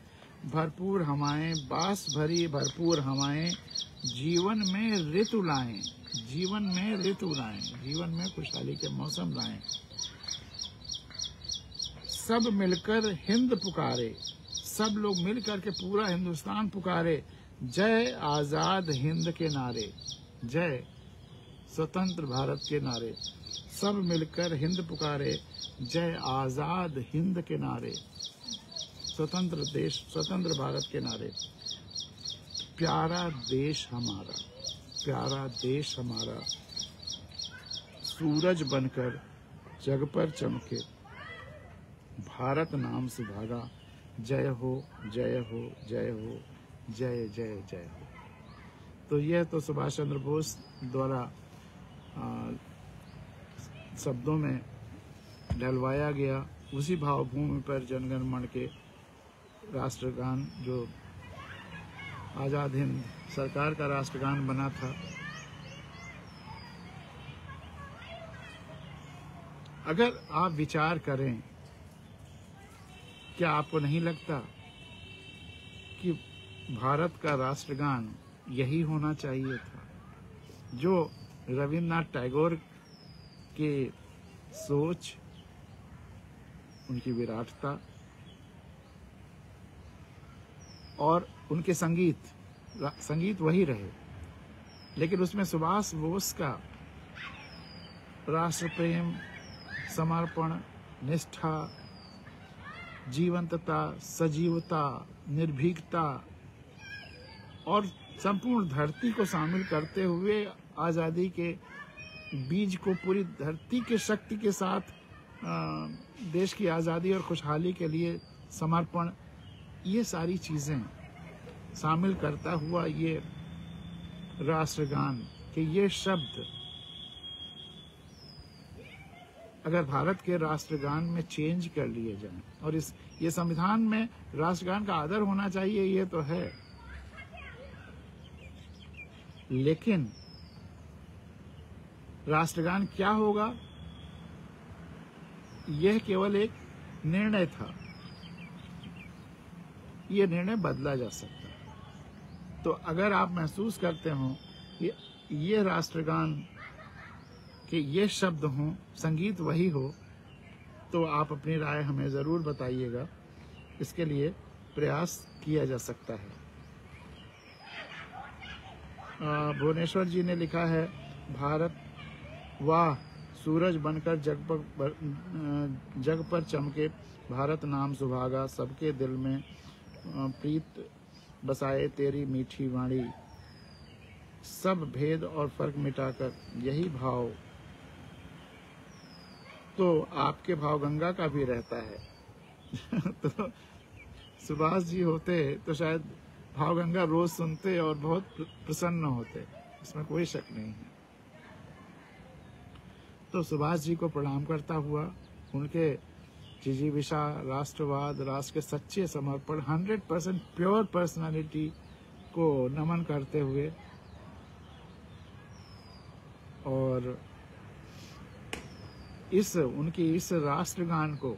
भरपूर हवाएं, बास भरी भरपूर हवाएं, जीवन में ऋतु लाएं, जीवन में ऋतु लाएं, जीवन में खुशहाली के मौसम लाएं। सब मिलकर हिंद पुकारे, सब लोग मिलकर के पूरा हिंदुस्तान पुकारे, जय आजाद हिंद के नारे, जय स्वतंत्र भारत के नारे। सब मिलकर हिंद पुकारे, जय आजाद हिंद के नारे, स्वतंत्र देश, स्वतंत्र भारत के नारे। प्यारा देश हमारा, प्यारा देश हमारा, सूरज बनकर जग पर चमके, भारत नाम सुभागा, जय हो जय हो जय हो, जय जय जय हो। तो यह तो सुभाष चंद्र बोस द्वारा शब्दों में ढलवाया गया, उसी भावभूमि पर जनगण मन के राष्ट्रगान, जो आजाद हिंद सरकार का राष्ट्रगान बना था। अगर आप विचार करें, क्या आपको नहीं लगता कि भारत का राष्ट्रगान यही होना चाहिए था, जो रविन्द्रनाथ टैगोर के सोच, उनकी विराटता और उनके संगीत वही रहे, लेकिन उसमें सुभाष बोस का राष्ट्र प्रेम, समर्पण, निष्ठा, जीवंतता, सजीवता, निर्भीकता और संपूर्ण धरती को शामिल करते हुए आजादी के बीज को पूरी धरती के शक्ति के साथ देश की आजादी और खुशहाली के लिए समर्पण, ये सारी चीजें शामिल करता हुआ ये राष्ट्रगान के ये शब्द अगर भारत के राष्ट्रगान में चेंज कर लिए जाएं, और ये संविधान में राष्ट्रगान का आदर होना चाहिए, ये तो है, लेकिन राष्ट्रगान क्या होगा, यह केवल एक निर्णय था, यह निर्णय बदला जा सकता है। तो अगर आप महसूस करते हो कि ये राष्ट्रगान के ये शब्द हों, संगीत वही हो, तो आप अपनी राय हमें जरूर बताइएगा। इसके लिए प्रयास किया जा सकता है। भुवनेश्वर जी ने लिखा है, भारत वाह सूरज बनकर जग पर चमके, भारत नाम सुभागा, सबके दिल में प्रीत बसाए तेरी मीठी वाणी, सब भेद और फर्क मिटाकर यही भाव, तो आपके भाव गंगा का भी रहता है। तो सुभाष जी होते तो शायद भाव गंगा रोज सुनते और बहुत प्रसन्न होते, इसमें कोई शक नहीं है। तो सुभाष जी को प्रणाम करता हुआ, उनके जिजीविषा, राष्ट्रवाद, राष्ट्र के सच्चे समर्पण, 100% प्योर पर्सनालिटी को नमन करते हुए और उनकी इस राष्ट्रगान को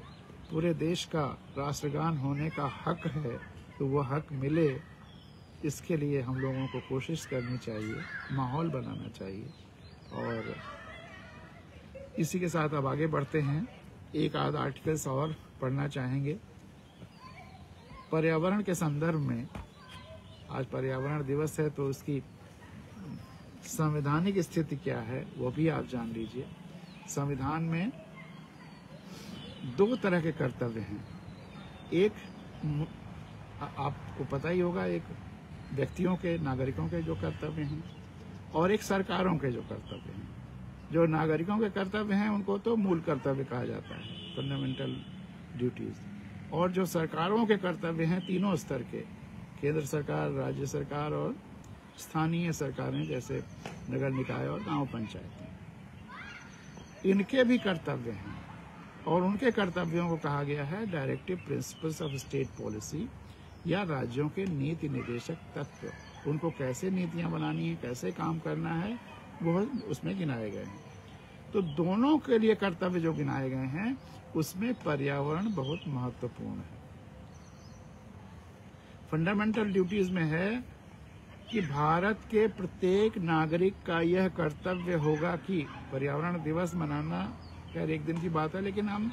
पूरे देश का राष्ट्रगान होने का हक है, तो वो हक मिले, इसके लिए हम लोगों को कोशिश करनी चाहिए, माहौल बनाना चाहिए। और इसी के साथ अब आगे बढ़ते हैं, एक आध आर्टिकल्स और पढ़ना चाहेंगे। पर्यावरण के संदर्भ में, आज पर्यावरण दिवस है, तो उसकी संवैधानिक स्थिति क्या है वो भी आप जान लीजिए। संविधान में दो तरह के कर्तव्य हैं। एक आपको पता ही होगा, एक व्यक्तियों के, नागरिकों के जो कर्तव्य हैं, और एक सरकारों के जो कर्तव्य हैं। जो नागरिकों के कर्तव्य हैं उनको तो मूल कर्तव्य कहा जाता है, फंडामेंटल ड्यूटीज। और जो सरकारों के कर्तव्य हैं, तीनों स्तर के, केंद्र सरकार, राज्य सरकार और स्थानीय सरकारें जैसे नगर निकाय और गांव पंचायतें, इनके भी कर्तव्य हैं। और उनके कर्तव्यों को कहा गया है directive principles of state policy, या राज्यों के नीति निर्देशक तत्व। उनको कैसे नीतियां बनानी है, कैसे काम करना है, वो उसमें गिनाए गए हैं। तो दोनों के लिए कर्तव्य जो गिनाए गए हैं, उसमें पर्यावरण बहुत महत्वपूर्ण है। फंडामेंटल ड्यूटीज में है कि भारत के प्रत्येक नागरिक का यह कर्तव्य होगा कि पर्यावरण दिवस मनाना खैर एक दिन की बात है, लेकिन हम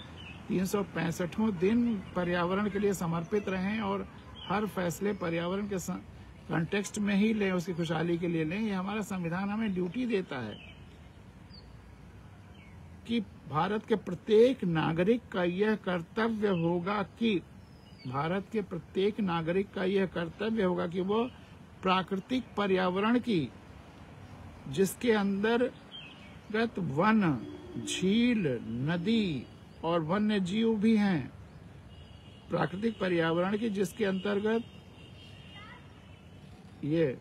365 दिन पर्यावरण के लिए समर्पित रहें और हर फैसले पर्यावरण के कॉन्टेक्स्ट में ही लें, उसकी खुशहाली के लिए लें। ये हमारा संविधान हमें ड्यूटी देता है। कि भारत के प्रत्येक नागरिक का यह कर्तव्य होगा कि भारत के प्रत्येक नागरिक का यह कर्तव्य होगा कि वो प्राकृतिक पर्यावरण की, जिसके अंतर्गत वन, झील, नदी और वन्य जीव भी हैं, प्राकृतिक पर्यावरण की जिसके अंतर्गत ये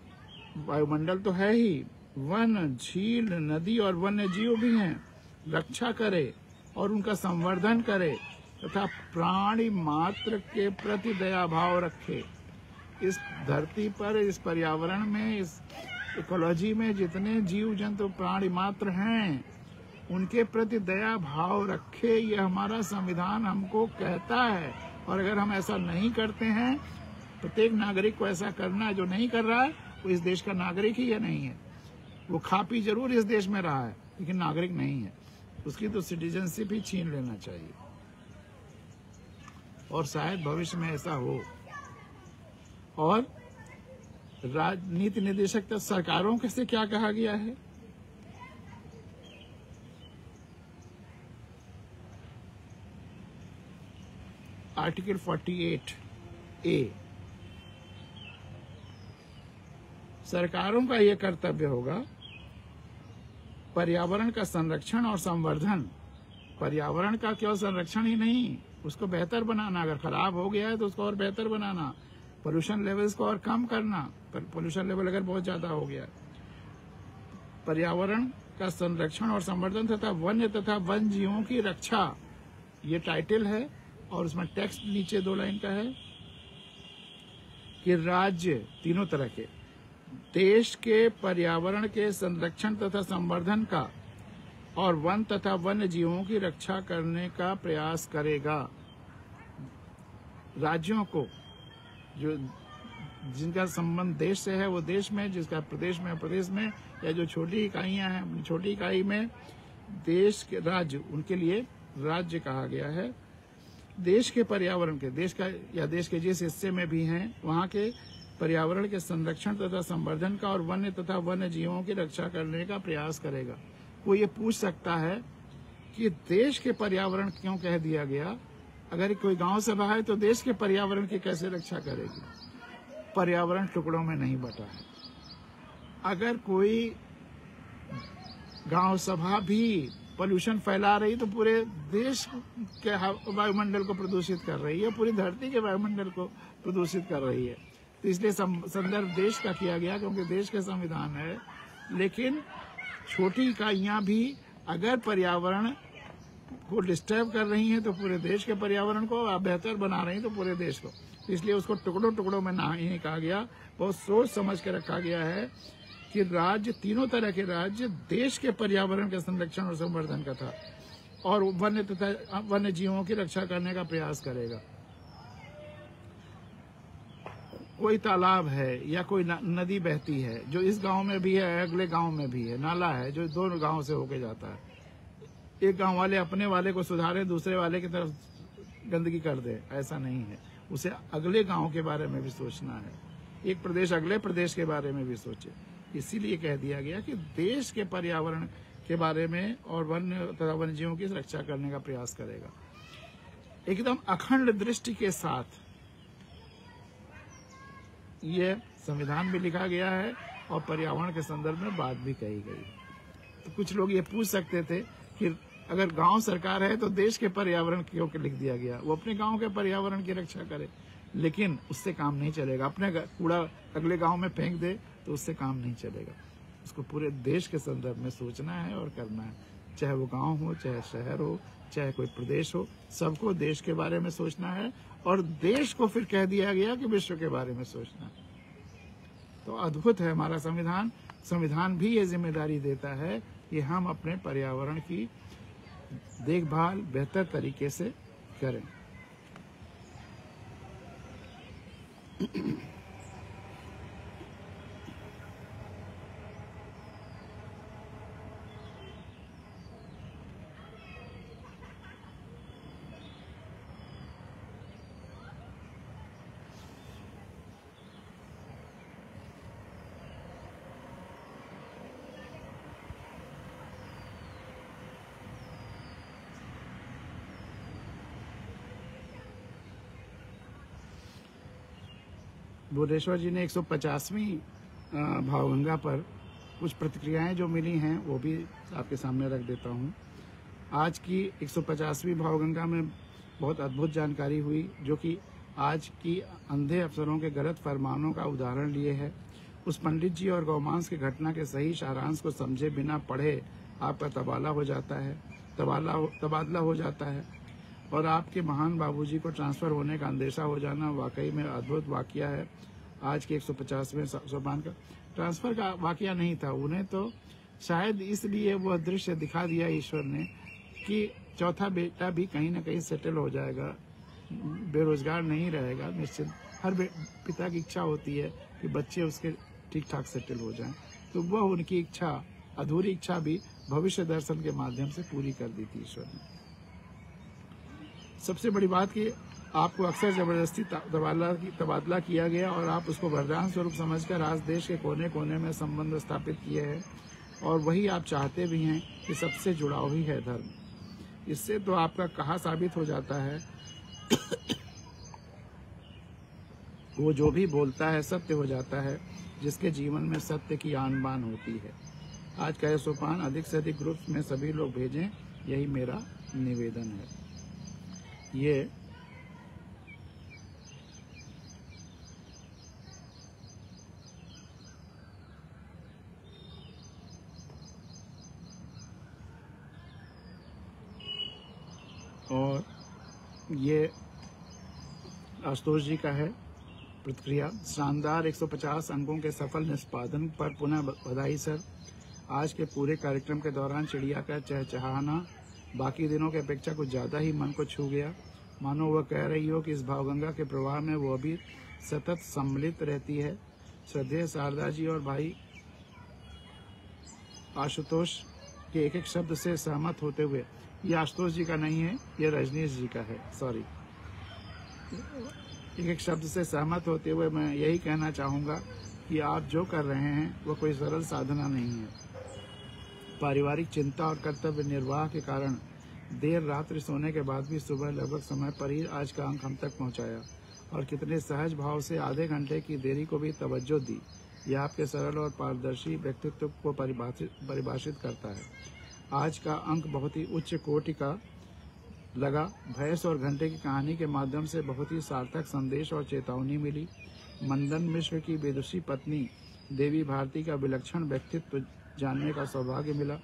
वायुमंडल तो है ही, वन, झील, नदी और वन्य जीव भी हैं, रक्षा करे और उनका संवर्धन करे तथा प्राणी मात्र के प्रति दया भाव रखे। इस धरती पर, इस पर्यावरण में, इस इकोलॉजी में जितने जीव जंतु प्राणी मात्र हैं उनके प्रति दया भाव रखे, ये हमारा संविधान हमको कहता है। और अगर हम ऐसा नहीं करते हैं, प्रत्येक नागरिक को ऐसा करना है, जो नहीं कर रहा है वो इस देश का नागरिक ही है नहीं है। वो खा पी जरूर इस देश में रहा है लेकिन नागरिक नहीं है, उसकी तो सिटीजनशिप ही छीन लेना चाहिए। और शायद भविष्य में ऐसा हो। और राजनीति निदेशक तक सरकारों के से क्या कहा गया है? आर्टिकल 48A, सरकारों का यह कर्तव्य होगा पर्यावरण का संरक्षण और संवर्धन। पर्यावरण का केवल संरक्षण ही नहीं, उसको बेहतर बनाना, अगर खराब हो गया है तो उसको और बेहतर बनाना, पोल्यूशन लेवल्स को और कम करना, पोल्यूशन लेवल अगर बहुत ज्यादा हो गया, पर्यावरण का संरक्षण और संवर्धन तथा वन्य तथा वन जीवों की रक्षा, ये टाइटल है। और उसमें टेक्स्ट नीचे 2 लाइन का है कि राज्य तीनों तरह के देश के पर्यावरण के संरक्षण तथा संवर्धन का और वन तथा वन्य जीवों की रक्षा करने का प्रयास करेगा। राज्यों को, जो जिनका संबंध देश से है वो देश में, जिसका प्रदेश में प्रदेश में, या जो छोटी इकाइयां हैं छोटी इकाई में, देश के राज्य, उनके लिए राज्य कहा गया है। देश के पर्यावरण के, देश का या देश के जिस हिस्से में भी हैं वहां के पर्यावरण के संरक्षण तथा संवर्धन का और वन्य तथा वन्य जीवों की रक्षा करने का प्रयास करेगा। वो ये पूछ सकता है कि देश के पर्यावरण क्यों कह दिया गया? अगर कोई गांव सभा है तो देश के पर्यावरण की कैसे रक्षा करेगी? पर्यावरण टुकड़ों में नहीं बटा है। अगर कोई गांव सभा भी पोल्यूशन फैला रही तो पूरे देश के वायुमंडल को प्रदूषित कर रही है, पूरी धरती के वायुमंडल को प्रदूषित कर रही है। तो इसलिए संदर्भ देश का किया गया, क्योंकि देश का संविधान है। लेकिन छोटी इकाइयां भी अगर पर्यावरण को डिस्टर्ब कर रही हैं तो पूरे देश के पर्यावरण को बेहतर बना रही हैं तो पूरे देश को, इसलिए उसको टुकड़ों टुकड़ों में नहीं कहा गया, बहुत सोच समझ के रखा गया है कि राज्य, तीनों तरह के राज्य देश के पर्यावरण के संरक्षण और संवर्धन का था और वन्य तथा वन्य जीवों की रक्षा करने का प्रयास करेगा। कोई तालाब है या कोई नदी बहती है जो इस गांव में भी है, अगले गांव में भी है, नाला है जो दोनों गांव से होके जाता है, एक गांव वाले अपने वाले को सुधारे, दूसरे वाले की तरफ गंदगी कर दे, ऐसा नहीं है। उसे अगले गांव के बारे में भी सोचना है, एक प्रदेश अगले प्रदेश के बारे में भी सोचे। इसीलिए कह दिया गया कि देश के पर्यावरण के बारे में और वन्य तथा वन्य जीवों की रक्षा करने का प्रयास करेगा। एकदम अखंड दृष्टि के साथ ये संविधान भी लिखा गया है और पर्यावरण के संदर्भ में बात भी कही गई। तो कुछ लोग ये पूछ सकते थे कि अगर गांव सरकार है तो देश के पर्यावरण क्यों लिख दिया गया? वो अपने गांव के पर्यावरण की रक्षा करे, लेकिन उससे काम नहीं चलेगा। अपने कूड़ा अगले गांव में फेंक दे तो उससे काम नहीं चलेगा। उसको पूरे देश के संदर्भ में सोचना है और करना है, चाहे वो गांव हो, चाहे शहर हो, चाहे कोई प्रदेश हो, सबको देश के बारे में सोचना है। और देश को फिर कह दिया गया कि विश्व के बारे में सोचना है। तो अद्भुत है हमारा संविधान। संविधान भी ये जिम्मेदारी देता है कि हम अपने पर्यावरण की देखभाल बेहतर तरीके से करें। भुवनेश्वर जी ने 150वीं भावगंगा पर कुछ प्रतिक्रियाएं जो मिली हैं वो भी आपके सामने रख देता हूँ। आज की 150वीं भावगंगा में बहुत अद्भुत जानकारी हुई, जो कि आज की अंधे अफसरों के गलत फरमानों का उदाहरण लिए है। उस पंडित जी और गौमांस की घटना के सही सारांश को समझे बिना पढ़े आपका तबादला हो जाता है और आपके महान बाबूजी को ट्रांसफर होने का अंदेशा हो जाना वाकई में अद्भुत वाकया है। आज के 150वें सोपान का ट्रांसफर का वाकया नहीं था, उन्हें तो शायद इसलिए वह दृश्य दिखा दिया ईश्वर ने कि चौथा बेटा भी कहीं ना कहीं सेटल हो जाएगा, बेरोजगार नहीं रहेगा। निश्चित हर पिता की इच्छा होती है कि बच्चे उसके ठीक ठाक सेटल हो जाएं, तो वह उनकी इच्छा, अधूरी इच्छा भी भविष्य दर्शन के माध्यम से पूरी कर दी थी ईश्वर ने। सबसे बड़ी बात कि आपको अक्सर जबरदस्ती तबादला किया गया और आप उसको वरदान स्वरूप समझकर आज देश के कोने कोने में संबंध स्थापित किए हैं और वही आप चाहते भी हैं कि सबसे जुड़ाव ही है धर्म। इससे तो आपका कहा साबित हो जाता है वो जो भी बोलता है सत्य हो जाता है, जिसके जीवन में सत्य की आन बान होती है। आज का यह सोपान अधिक से अधिक ग्रुप्स में सभी लोग भेजें, यही मेरा निवेदन है। ये और ये आशुतोष जी का है प्रतिक्रिया। शानदार 150 अंकों के सफल निष्पादन पर पुनः बधाई सर। आज के पूरे कार्यक्रम के दौरान चिड़िया का चहचहाना बाकी दिनों की अपेक्षा कुछ ज्यादा ही मन को छू गया, मानो वह कह रही हो कि इस भावगंगा के प्रवाह में वो भी सतत सम्मिलित रहती है। श्रद्धेय शारदा जी और भाई आशुतोष के एक एक शब्द से सहमत होते हुए, ये आशुतोष जी का नहीं है, ये रजनीश जी का है, सॉरी। एक एक शब्द से सहमत होते हुए मैं यही कहना चाहूँगा कि आप जो कर रहे हैं वो कोई सरल साधना नहीं है। पारिवारिक चिंता और कर्तव्य निर्वाह के कारण देर रात्रि सोने के बाद भी सुबह लगभग समय पर ही आज का अंक हम तक पहुँचाया और कितने सहज भाव से आधे घंटे की देरी को भी तवज्जो दी। यह आपके सरल और पारदर्शी व्यक्तित्व को परिभाषित करता है। आज का अंक बहुत ही उच्च कोटि का लगा। भैंस और घंटे की कहानी के माध्यम से बहुत ही सार्थक संदेश और चेतावनी मिली। मंदन मिश्र की विदुषी पत्नी देवी भारती का विलक्षण व्यक्तित्व जानने का सौभाग्य मिला।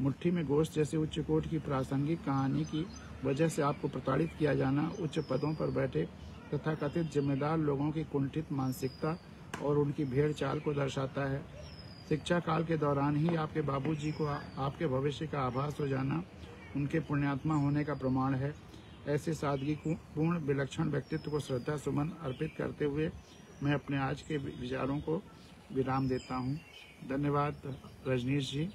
मुट्ठी में गोश्त जैसे उच्च कोट की प्रासंगिक कहानी की वजह से आपको प्रताड़ित किया जाना उच्च पदों पर बैठे तथा कथित जिम्मेदार लोगों की कुंठित मानसिकता और उनकी भेड़ चाल को दर्शाता है। शिक्षा काल के दौरान ही आपके बाबूजी को आपके भविष्य का आभास हो जाना उनके पुण्यात्मा होने का प्रमाण है। ऐसे सादगी पूर्ण विलक्षण व्यक्तित्व को श्रद्धा सुमन अर्पित करते हुए मैं अपने आज के विचारों को विराम देता हूँ। धन्यवाद रजनीश जी।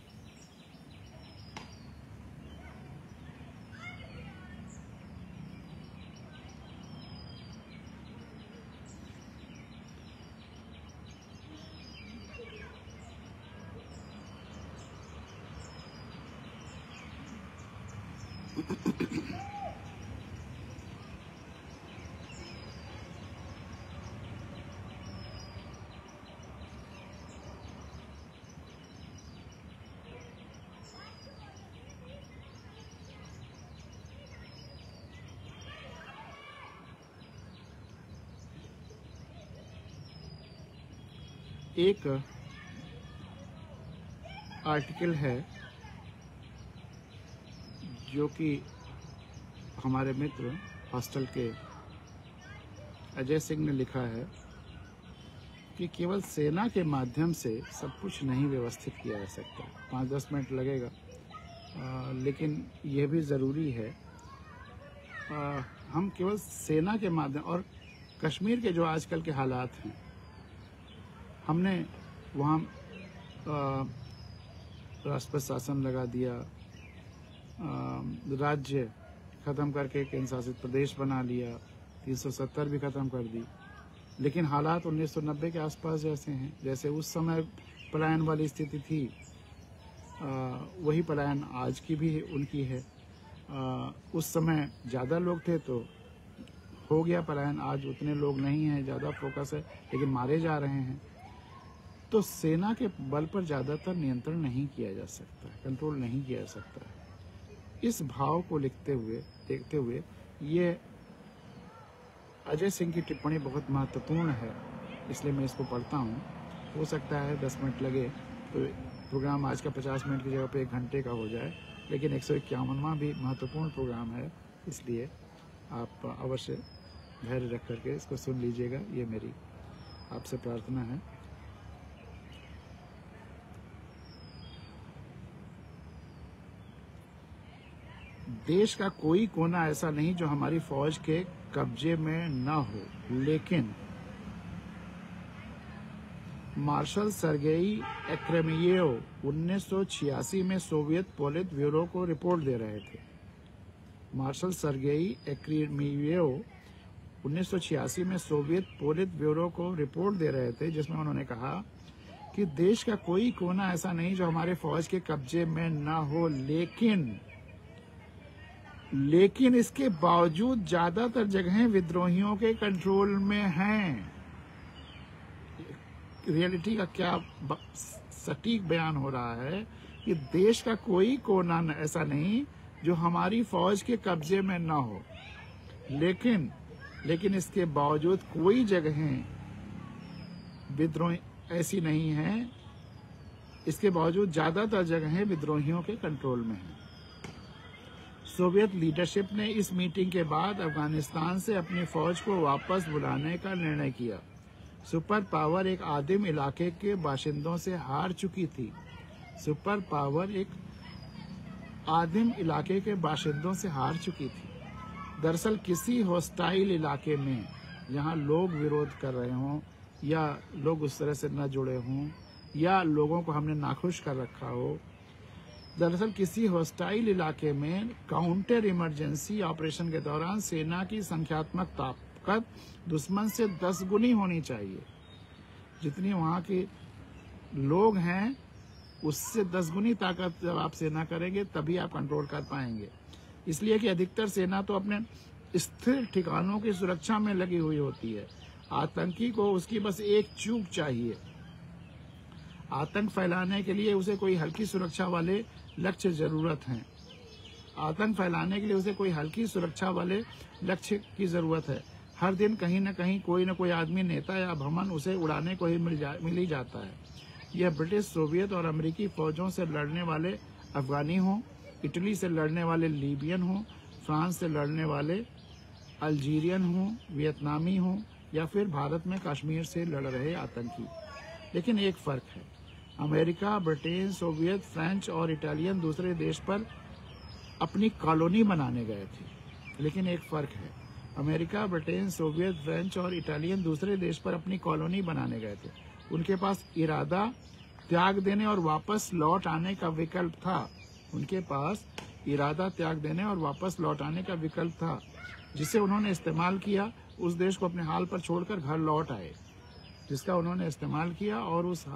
एक आर्टिकल है जो कि हमारे मित्र हॉस्टल के अजय सिंह ने लिखा है कि केवल सेना के माध्यम से सब कुछ नहीं व्यवस्थित किया जा सकता। 5-10 मिनट लगेगा, लेकिन यह भी ज़रूरी है। हम केवल सेना के माध्यम और कश्मीर के जो आजकल के हालात हैं, हमने वहाँ राष्ट्रपति शासन लगा दिया, राज्य ख़त्म करके केंद्र शासित प्रदेश बना लिया, 370 भी ख़त्म कर दी, लेकिन हालात 1990 के आसपास जैसे हैं। जैसे उस समय पलायन वाली स्थिति थी, वही पलायन आज की भी उनकी है। उस समय ज़्यादा लोग थे तो हो गया पलायन, आज उतने लोग नहीं हैं, ज़्यादा फोकस है, लेकिन मारे जा रहे हैं। तो सेना के बल पर ज़्यादातर नियंत्रण नहीं किया जा सकता, कंट्रोल नहीं किया जा सकता। इस भाव को देखते हुए ये अजय सिंह की टिप्पणी बहुत महत्वपूर्ण है, इसलिए मैं इसको पढ़ता हूँ। हो सकता है 10 मिनट लगे तो प्रोग्राम आज का 50 मिनट की जगह पे 1 घंटे का हो जाए, लेकिन 151वां भी महत्वपूर्ण प्रोग्राम है, इसलिए आप अवश्य धैर्य रख करके इसको सुन लीजिएगा, ये मेरी आपसे प्रार्थना है। देश का कोई कोना ऐसा नहीं जो हमारी फौज के कब्जे में न हो, लेकिन मार्शल सर्गेई एक्रेमियेव 1986 में सोवियत पोलित ब्यूरो को रिपोर्ट दे रहे थे। मार्शल सर्गेई एक्रेमियेव 1986 में सोवियत पोलित ब्यूरो को रिपोर्ट दे रहे थे, जिसमें उन्होंने कहा कि देश का कोई कोना ऐसा नहीं जो हमारे फौज के कब्जे में न हो, लेकिन इसके बावजूद ज्यादातर जगहें विद्रोहियों के कंट्रोल में हैं। रियलिटी का क्या सटीक बयान हो रहा है कि देश का कोई कोना ऐसा नहीं जो हमारी फौज के कब्जे में न हो, लेकिन इसके बावजूद कोई जगहें विद्रोही ऐसी नहीं हैं, इसके बावजूद ज्यादातर जगहें विद्रोहियों के कंट्रोल में हैं। सोवियत लीडरशिप ने इस मीटिंग के बाद अफगानिस्तान से अपनी फौज को वापस बुलाने का निर्णय किया। सुपर पावर एक आदिम इलाके के बाशिंदों से हार चुकी थी। सुपर पावर एक आदिम इलाके के बाशिंदों से हार चुकी थी। दरअसल किसी हॉस्टाइल इलाके में जहां लोग विरोध कर रहे हों या लोग उस तरह से न जुड़े हों या लोगों को हमने नाखुश कर रखा हो, दरअसल किसी हॉस्टाइल इलाके में काउंटर इमरजेंसी ऑपरेशन के दौरान सेना की संख्यात्मक ताकत दुश्मन से 10 गुनी होनी चाहिए। जितनी वहां के लोग हैं उससे 10 गुनी ताकत जब आप सेना करेंगे तभी आप कंट्रोल कर पाएंगे। इसलिए कि अधिकतर सेना तो अपने स्थिर ठिकानों की सुरक्षा में लगी हुई होती है। आतंकी को उसकी बस एक चूक चाहिए। आतंक फैलाने के लिए उसे कोई हल्की सुरक्षा वाले लक्ष्य जरूरत है। आतंक फैलाने के लिए उसे कोई हल्की सुरक्षा वाले लक्ष्य की जरूरत है। हर दिन कहीं न कहीं कोई न कोई आदमी, नेता या भवन उसे उड़ाने को ही मिल ही जाता है। यह ब्रिटिश, सोवियत और अमेरिकी फौजों से लड़ने वाले अफगानी हों, इटली से लड़ने वाले लीबियन हों, फ्रांस से लड़ने वाले अल्जीरियन हों, वियतनामी हों या फिर भारत में कश्मीर से लड़ रहे आतंकी। लेकिन एक फर्क है, अमेरिका, ब्रिटेन, सोवियत, फ्रेंच और इटालियन दूसरे देश पर अपनी कॉलोनी बनाने गए थे। लेकिन एक फर्क है, अमेरिका, ब्रिटेन, सोवियत, फ्रेंच और इटालियन दूसरे देश पर अपनी कॉलोनी बनाने गए थे। उनके पास इरादा त्याग देने और वापस लौट आने का विकल्प था। उनके पास इरादा त्याग देने और वापस लौट आने का विकल्प था, जिसे उन्होंने इस्तेमाल किया। उस देश को अपने हाल पर छोड़कर घर लौट आए, जिसका उन्होंने इस्तेमाल किया और उस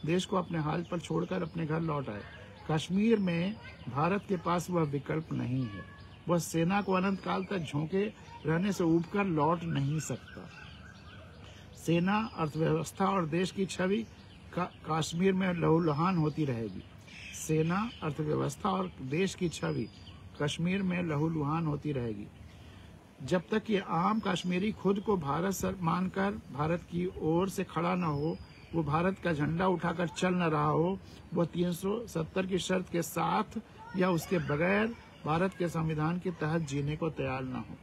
देश को अपने हाल पर छोड़कर अपने घर लौट आए। कश्मीर में भारत के पास वह विकल्प नहीं है। वह सेना को अनंत काल तक झोंके रहने से ऊबकर लौट नहीं सकता। सेना, अर्थव्यवस्था और देश की छवि कश्मीर में लहूलुहान होती रहेगी। सेना, अर्थव्यवस्था और देश की छवि कश्मीर में लहूलुहान होती रहेगी जब तक ये आम कश्मीरी खुद को भारत मानकर भारत की ओर से खड़ा न हो, वो भारत का झंडा उठाकर चल न रहा हो, वो 370 की शर्त के साथ या उसके बगैर भारत के संविधान के तहत जीने को तैयार न हो।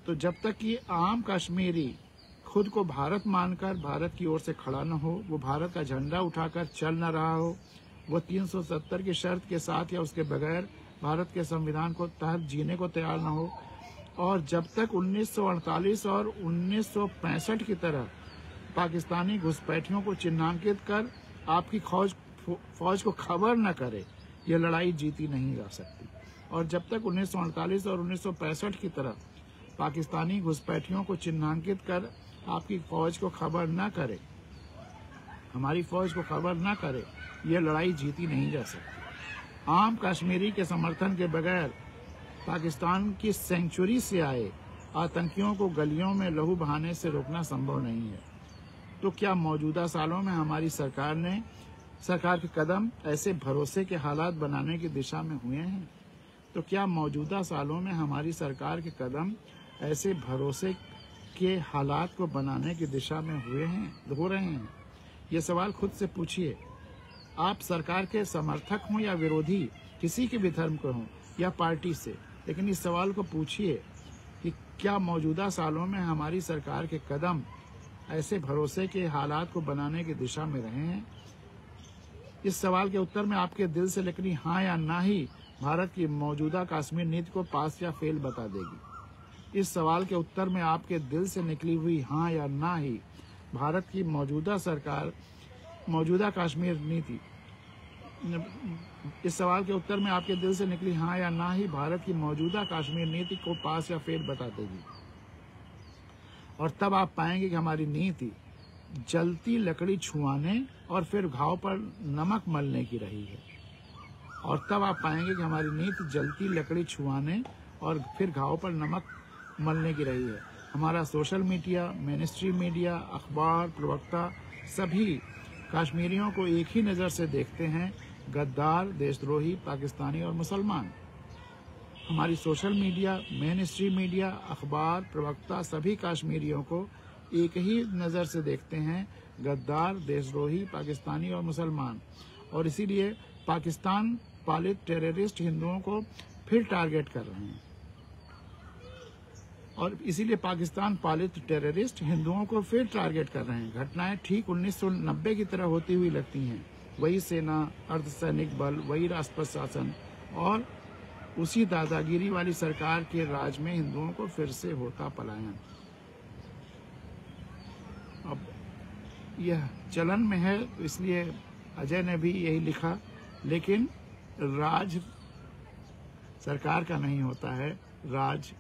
तो जब तक ये आम कश्मीरी खुद को भारत मानकर भारत की ओर से खड़ा न हो, वो भारत का झंडा उठाकर चल न रहा हो, वो 370 की शर्त के साथ या उसके बगैर भारत के संविधान को तहत जीने को तैयार न हो, और जब तक 1948 और 1965 की तरह पाकिस्तानी घुसपैठियों को चिन्हांकित कर आपकी फौज को खबर न करे, यह लड़ाई जीती नहीं जा सकती। और जब तक 1948 और 1965 की तरह पाकिस्तानी घुसपैठियों को चिन्हांकित कर आपकी फौज को खबर न करे, हमारी फौज को खबर न करे, यह लड़ाई जीती नहीं जा सकती। आम कश्मीरी के समर्थन के बगैर पाकिस्तान की सेंचुरी से आए आतंकियों को गलियों में लहू बहाने से रोकना संभव नहीं है। तो क्या मौजूदा सालों में हमारी सरकार के कदम ऐसे भरोसे के हालात बनाने की दिशा में हुए हैं? तो क्या मौजूदा सालों में हमारी सरकार के कदम ऐसे भरोसे के हालात को बनाने की दिशा में हो रहे हैं? ये सवाल खुद से पूछिए। आप सरकार के समर्थक हों या विरोधी, किसी के भी धर्म को हों या पार्टी से, लेकिन इस सवाल को पूछिए कि क्या मौजूदा सालों में हमारी सरकार के कदम ऐसे भरोसे के हालात को बनाने की दिशा में रहे हैं? इस सवाल के उत्तर में आपके दिल से निकली हाँ या ना ही भारत की मौजूदा कश्मीर नीति को पास या फेल बता देगी। इस सवाल के उत्तर में आपके दिल से निकली हुई हाँ या ना ही भारत की मौजूदा कश्मीर नीति, इस सवाल के उत्तर में आपके दिल से निकली हाँ या ना ही भारत की मौजूदा कश्मीर नीति को पास या फेल बता देगी। और तब आप पाएंगे कि हमारी नीति जलती लकड़ी छुआने और फिर घाव पर नमक मलने की रही है। और तब आप पाएंगे कि हमारी नीति जलती लकड़ी छुआने और फिर घाव पर नमक मलने की रही है। हमारा सोशल मीडिया, मेनस्ट्रीम मीडिया, अखबार, प्रवक्ता सभी कश्मीरियों को एक ही नज़र से देखते हैं, गद्दार, देशद्रोही, पाकिस्तानी और मुसलमान। हमारी सोशल मीडिया, मेनस्ट्रीम मीडिया, अखबार, प्रवक्ता सभी कश्मीरियों को एक ही नज़र से देखते हैं, गद्दार, देशद्रोही, पाकिस्तानी और मुसलमान। और इसीलिए पाकिस्तान पालित टेररिस्ट हिंदुओं को फिर टारगेट कर रहे हैं। और इसीलिए पाकिस्तान पालित टेररिस्ट हिंदुओं को फिर टारगेट कर रहे हैं। घटनाएं ठीक 1990 की तरह होती हुई लगती हैं। वही सेना, अर्धसैनिक बल, वही राष्ट्रपति शासन और उसी दादागिरी वाली सरकार के राज में हिंदुओं को फिर से होता पलायन। अब यह चलन में है, तो इसलिए अजय ने भी यही लिखा। लेकिन राज सरकार का नहीं होता है, राज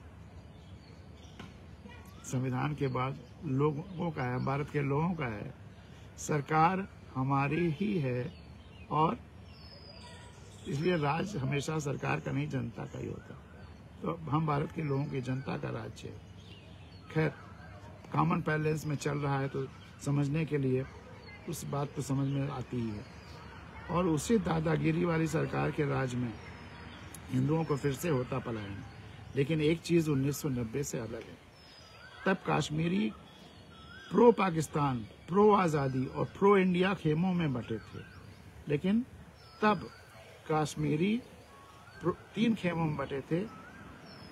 संविधान के बाद लोगों का है, भारत के लोगों का है। सरकार हमारी ही है और इसलिए राज हमेशा सरकार का नहीं, जनता का ही होता। तो हम भारत के लोगों की, जनता का राज्य है। खैर, कॉमन पैलेंस में चल रहा है तो समझने के लिए उस बात तो समझ में आती ही है। और उसी दादागिरी वाली सरकार के राज में हिंदुओं को फिर से होता पलायन। लेकिन एक चीज़ 1990 से अलग है। तब कश्मीरी प्रो पाकिस्तान, प्रो आज़ादी और प्रो इंडिया खेमों में बटे थे। लेकिन तब कश्मीरी 3 खेमों में बटे थे,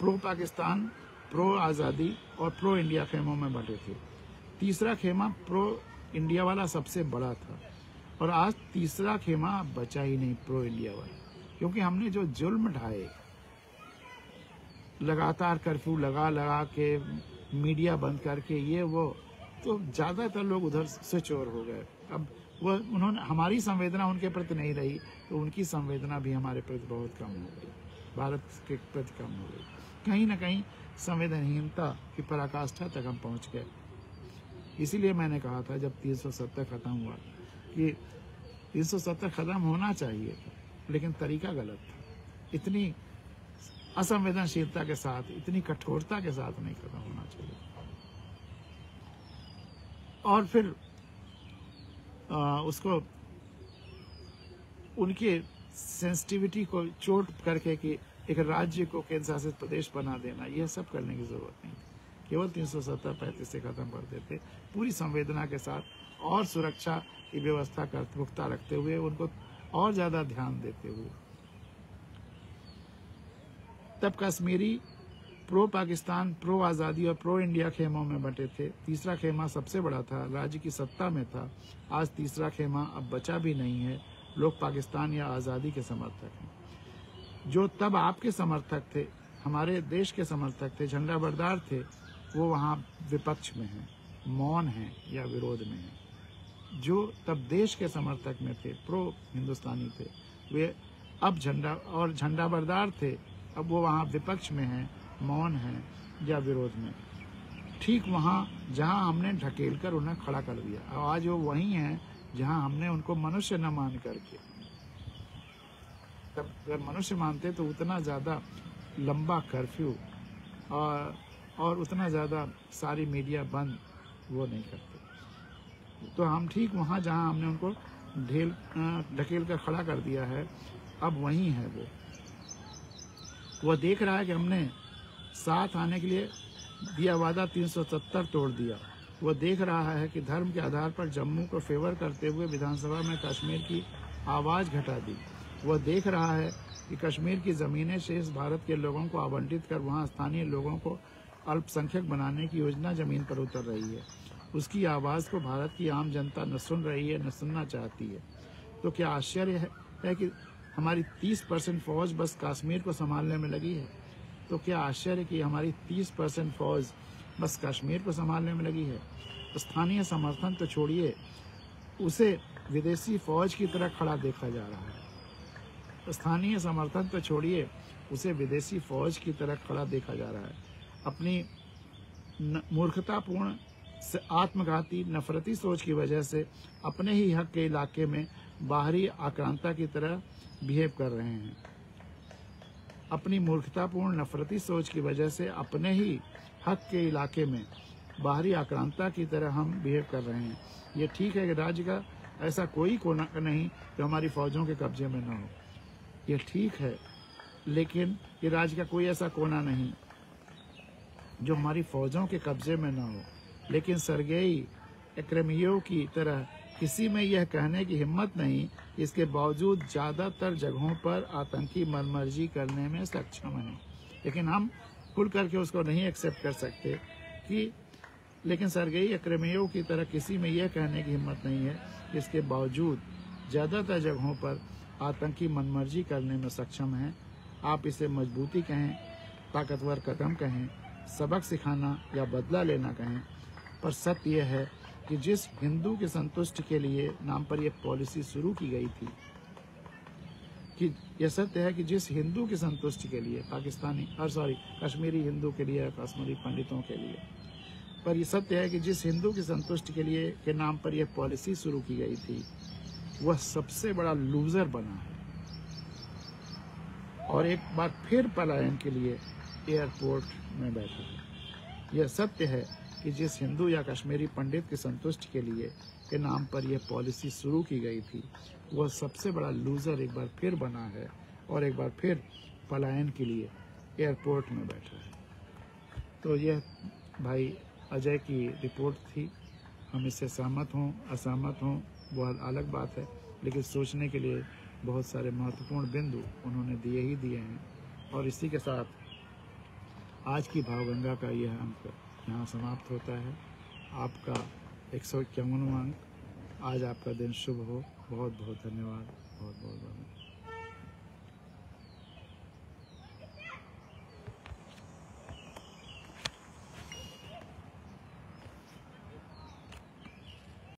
प्रो पाकिस्तान, प्रो आज़ादी और प्रो इंडिया खेमों में बटे थे। तीसरा खेमा प्रो इंडिया वाला सबसे बड़ा था। और आज तीसरा खेमा बचा ही नहीं, प्रो इंडिया वाला। क्योंकि हमने जो जुल्म ढाए, लगातार कर्फ्यू लगा के, मीडिया बंद करके, ये वो, तो ज़्यादातर लोग उधर से चोर हो गए। अब उन्होंने हमारी संवेदना उनके प्रति नहीं रही, तो उनकी संवेदना भी हमारे प्रति बहुत कम हो गई, भारत के प्रति कम हो गई। कहीं ना कहीं संवेदनहीनता की पराकाष्ठा तक हम पहुंच गए। इसीलिए मैंने कहा था जब 370 खत्म हुआ कि 370 खत्म होना चाहिए था, लेकिन तरीका गलत था। इतनी असंवेदनशीलता के साथ, इतनी कठोरता के साथ नहीं खत्म होना चाहिए। और फिर उसको उनके सेंसिटिविटी को चोट करके कि एक राज्य को केंद्र शासित प्रदेश बना देना, यह सब करने की जरूरत नहीं। केवल 370-35 से खत्म कर देते, पूरी संवेदना के साथ और सुरक्षा की व्यवस्था का पुख्ता रखते हुए, उनको और ज्यादा ध्यान देते हुए। तब कश्मीरी प्रो पाकिस्तान, प्रो आज़ादी और प्रो इंडिया खेमों में बटे थे। तीसरा खेमा सबसे बड़ा था, राज्य की सत्ता में था। आज तीसरा खेमा अब बचा भी नहीं है, लोग पाकिस्तान या आज़ादी के समर्थक हैं। जो तब आपके समर्थक थे, हमारे देश के समर्थक थे, झंडा बरदार थे, वो वहाँ विपक्ष में हैं, मौन हैं या विरोध में हैं। जो तब देश के समर्थक में थे, प्रो हिंदुस्तानी थे, वे अब झंडा बरदार थे, अब वो वहाँ विपक्ष में हैं, मौन हैं या विरोध में। ठीक वहाँ जहाँ हमने ढकेल कर उन्हें खड़ा कर दिया, आज वो वही हैं जहाँ हमने उनको मनुष्य न मान करके। तब अगर मनुष्य मानते तो उतना ज्यादा लंबा कर्फ्यू और उतना ज़्यादा सारी मीडिया बंद वो नहीं करते। तो हम ठीक वहाँ जहाँ हमने उनको ढकेल कर खड़ा कर दिया है, अब वहीं है वो देख रहा है कि हमने साथ आने के लिए दिया वादा 370 तोड़ दिया। वो देख रहा है कि धर्म के आधार पर जम्मू को फेवर करते हुए विधानसभा में कश्मीर की आवाज़ घटा दी। वो देख रहा है कि कश्मीर की ज़मीनें शेष भारत के लोगों को आवंटित कर वहां स्थानीय लोगों को अल्पसंख्यक बनाने की योजना जमीन पर उतर रही है। उसकी आवाज़ को भारत की आम जनता न सुन रही है, न सुनना चाहती है। तो क्या आश्चर्य है कि हमारी 30% फौज बस कश्मीर को संभालने में लगी है। तो क्या आश्चर्य कि हमारी 30% फौज बस कश्मीर को संभालने में लगी है। स्थानीय समर्थन तो छोड़िए, उसे विदेशी फौज की तरह खड़ा देखा जा रहा है। स्थानीय समर्थन तो छोड़िए, उसे विदेशी फौज की तरह खड़ा देखा जा रहा है। अपनी मूर्खतापूर्ण से आत्मघाती नफरती सोच की वजह से अपने ही हक के इलाके में बाहरी आक्रांता की तरह बिहेव कर रहे हैं। अपनी मूर्खतापूर्ण नफरती सोच की वजह से अपने ही हक के इलाके में बाहरी आक्रांता की तरह हम बिहेव कर रहे हैं। ये ठीक है कि राज्य का ऐसा कोई कोना नहीं जो हमारी फौजों के कब्जे में न हो, ये ठीक है, लेकिन ये राज्य का कोई ऐसा कोना नहीं जो हमारी फौजों के कब्जे में न हो। लेकिन सरगेई एक्रेमियो की तरह किसी में यह कहने की हिम्मत नहीं, इसके बावजूद ज़्यादातर जगहों पर आतंकी मनमर्जी करने में सक्षम है। लेकिन हम खुल करके उसको नहीं एक्सेप्ट कर सकते कि लेकिन सरगेई एक्रेमियो की तरह किसी में यह कहने की हिम्मत नहीं है कि इसके बावजूद ज़्यादातर जगहों पर आतंकी मनमर्जी करने में सक्षम है। आप इसे मजबूती कहें, ताकतवर कदम कहें, सबक सिखाना या बदला लेना कहें, पर सत्य यह है कि जिस हिंदू के संतुष्टि के लिए नाम पर यह पॉलिसी शुरू की गई थी, कि यह सत्य है कि जिस हिंदू की संतुष्टि के लिए कश्मीरी हिंदू के लिए, कश्मीरी पंडितों के लिए, पर यह सत्य है कि जिस हिंदू की संतुष्टि के लिए के नाम पर यह पॉलिसी शुरू की गई थी, वह सबसे बड़ा लूजर बना है और एक बार फिर पलायन के लिए एयरपोर्ट में बैठा है। यह सत्य है कि जिस हिंदू या कश्मीरी पंडित की संतुष्टि के लिए के नाम पर यह पॉलिसी शुरू की गई थी, वह सबसे बड़ा लूजर एक बार फिर बना है और एक बार फिर पलायन के लिए एयरपोर्ट में बैठा है। तो यह भाई अजय की रिपोर्ट थी। हम इससे सहमत हों, असहमत हों, वह अलग बात है, लेकिन सोचने के लिए बहुत सारे महत्वपूर्ण बिंदु उन्होंने दिए हैं। और इसी के साथ आज की भावगंगा का यह अंक यहाँ समाप्त होता है। आपका 151वां अंक। आज आपका दिन शुभ हो। बहुत बहुत धन्यवाद। बहुत बहुत धन्यवाद।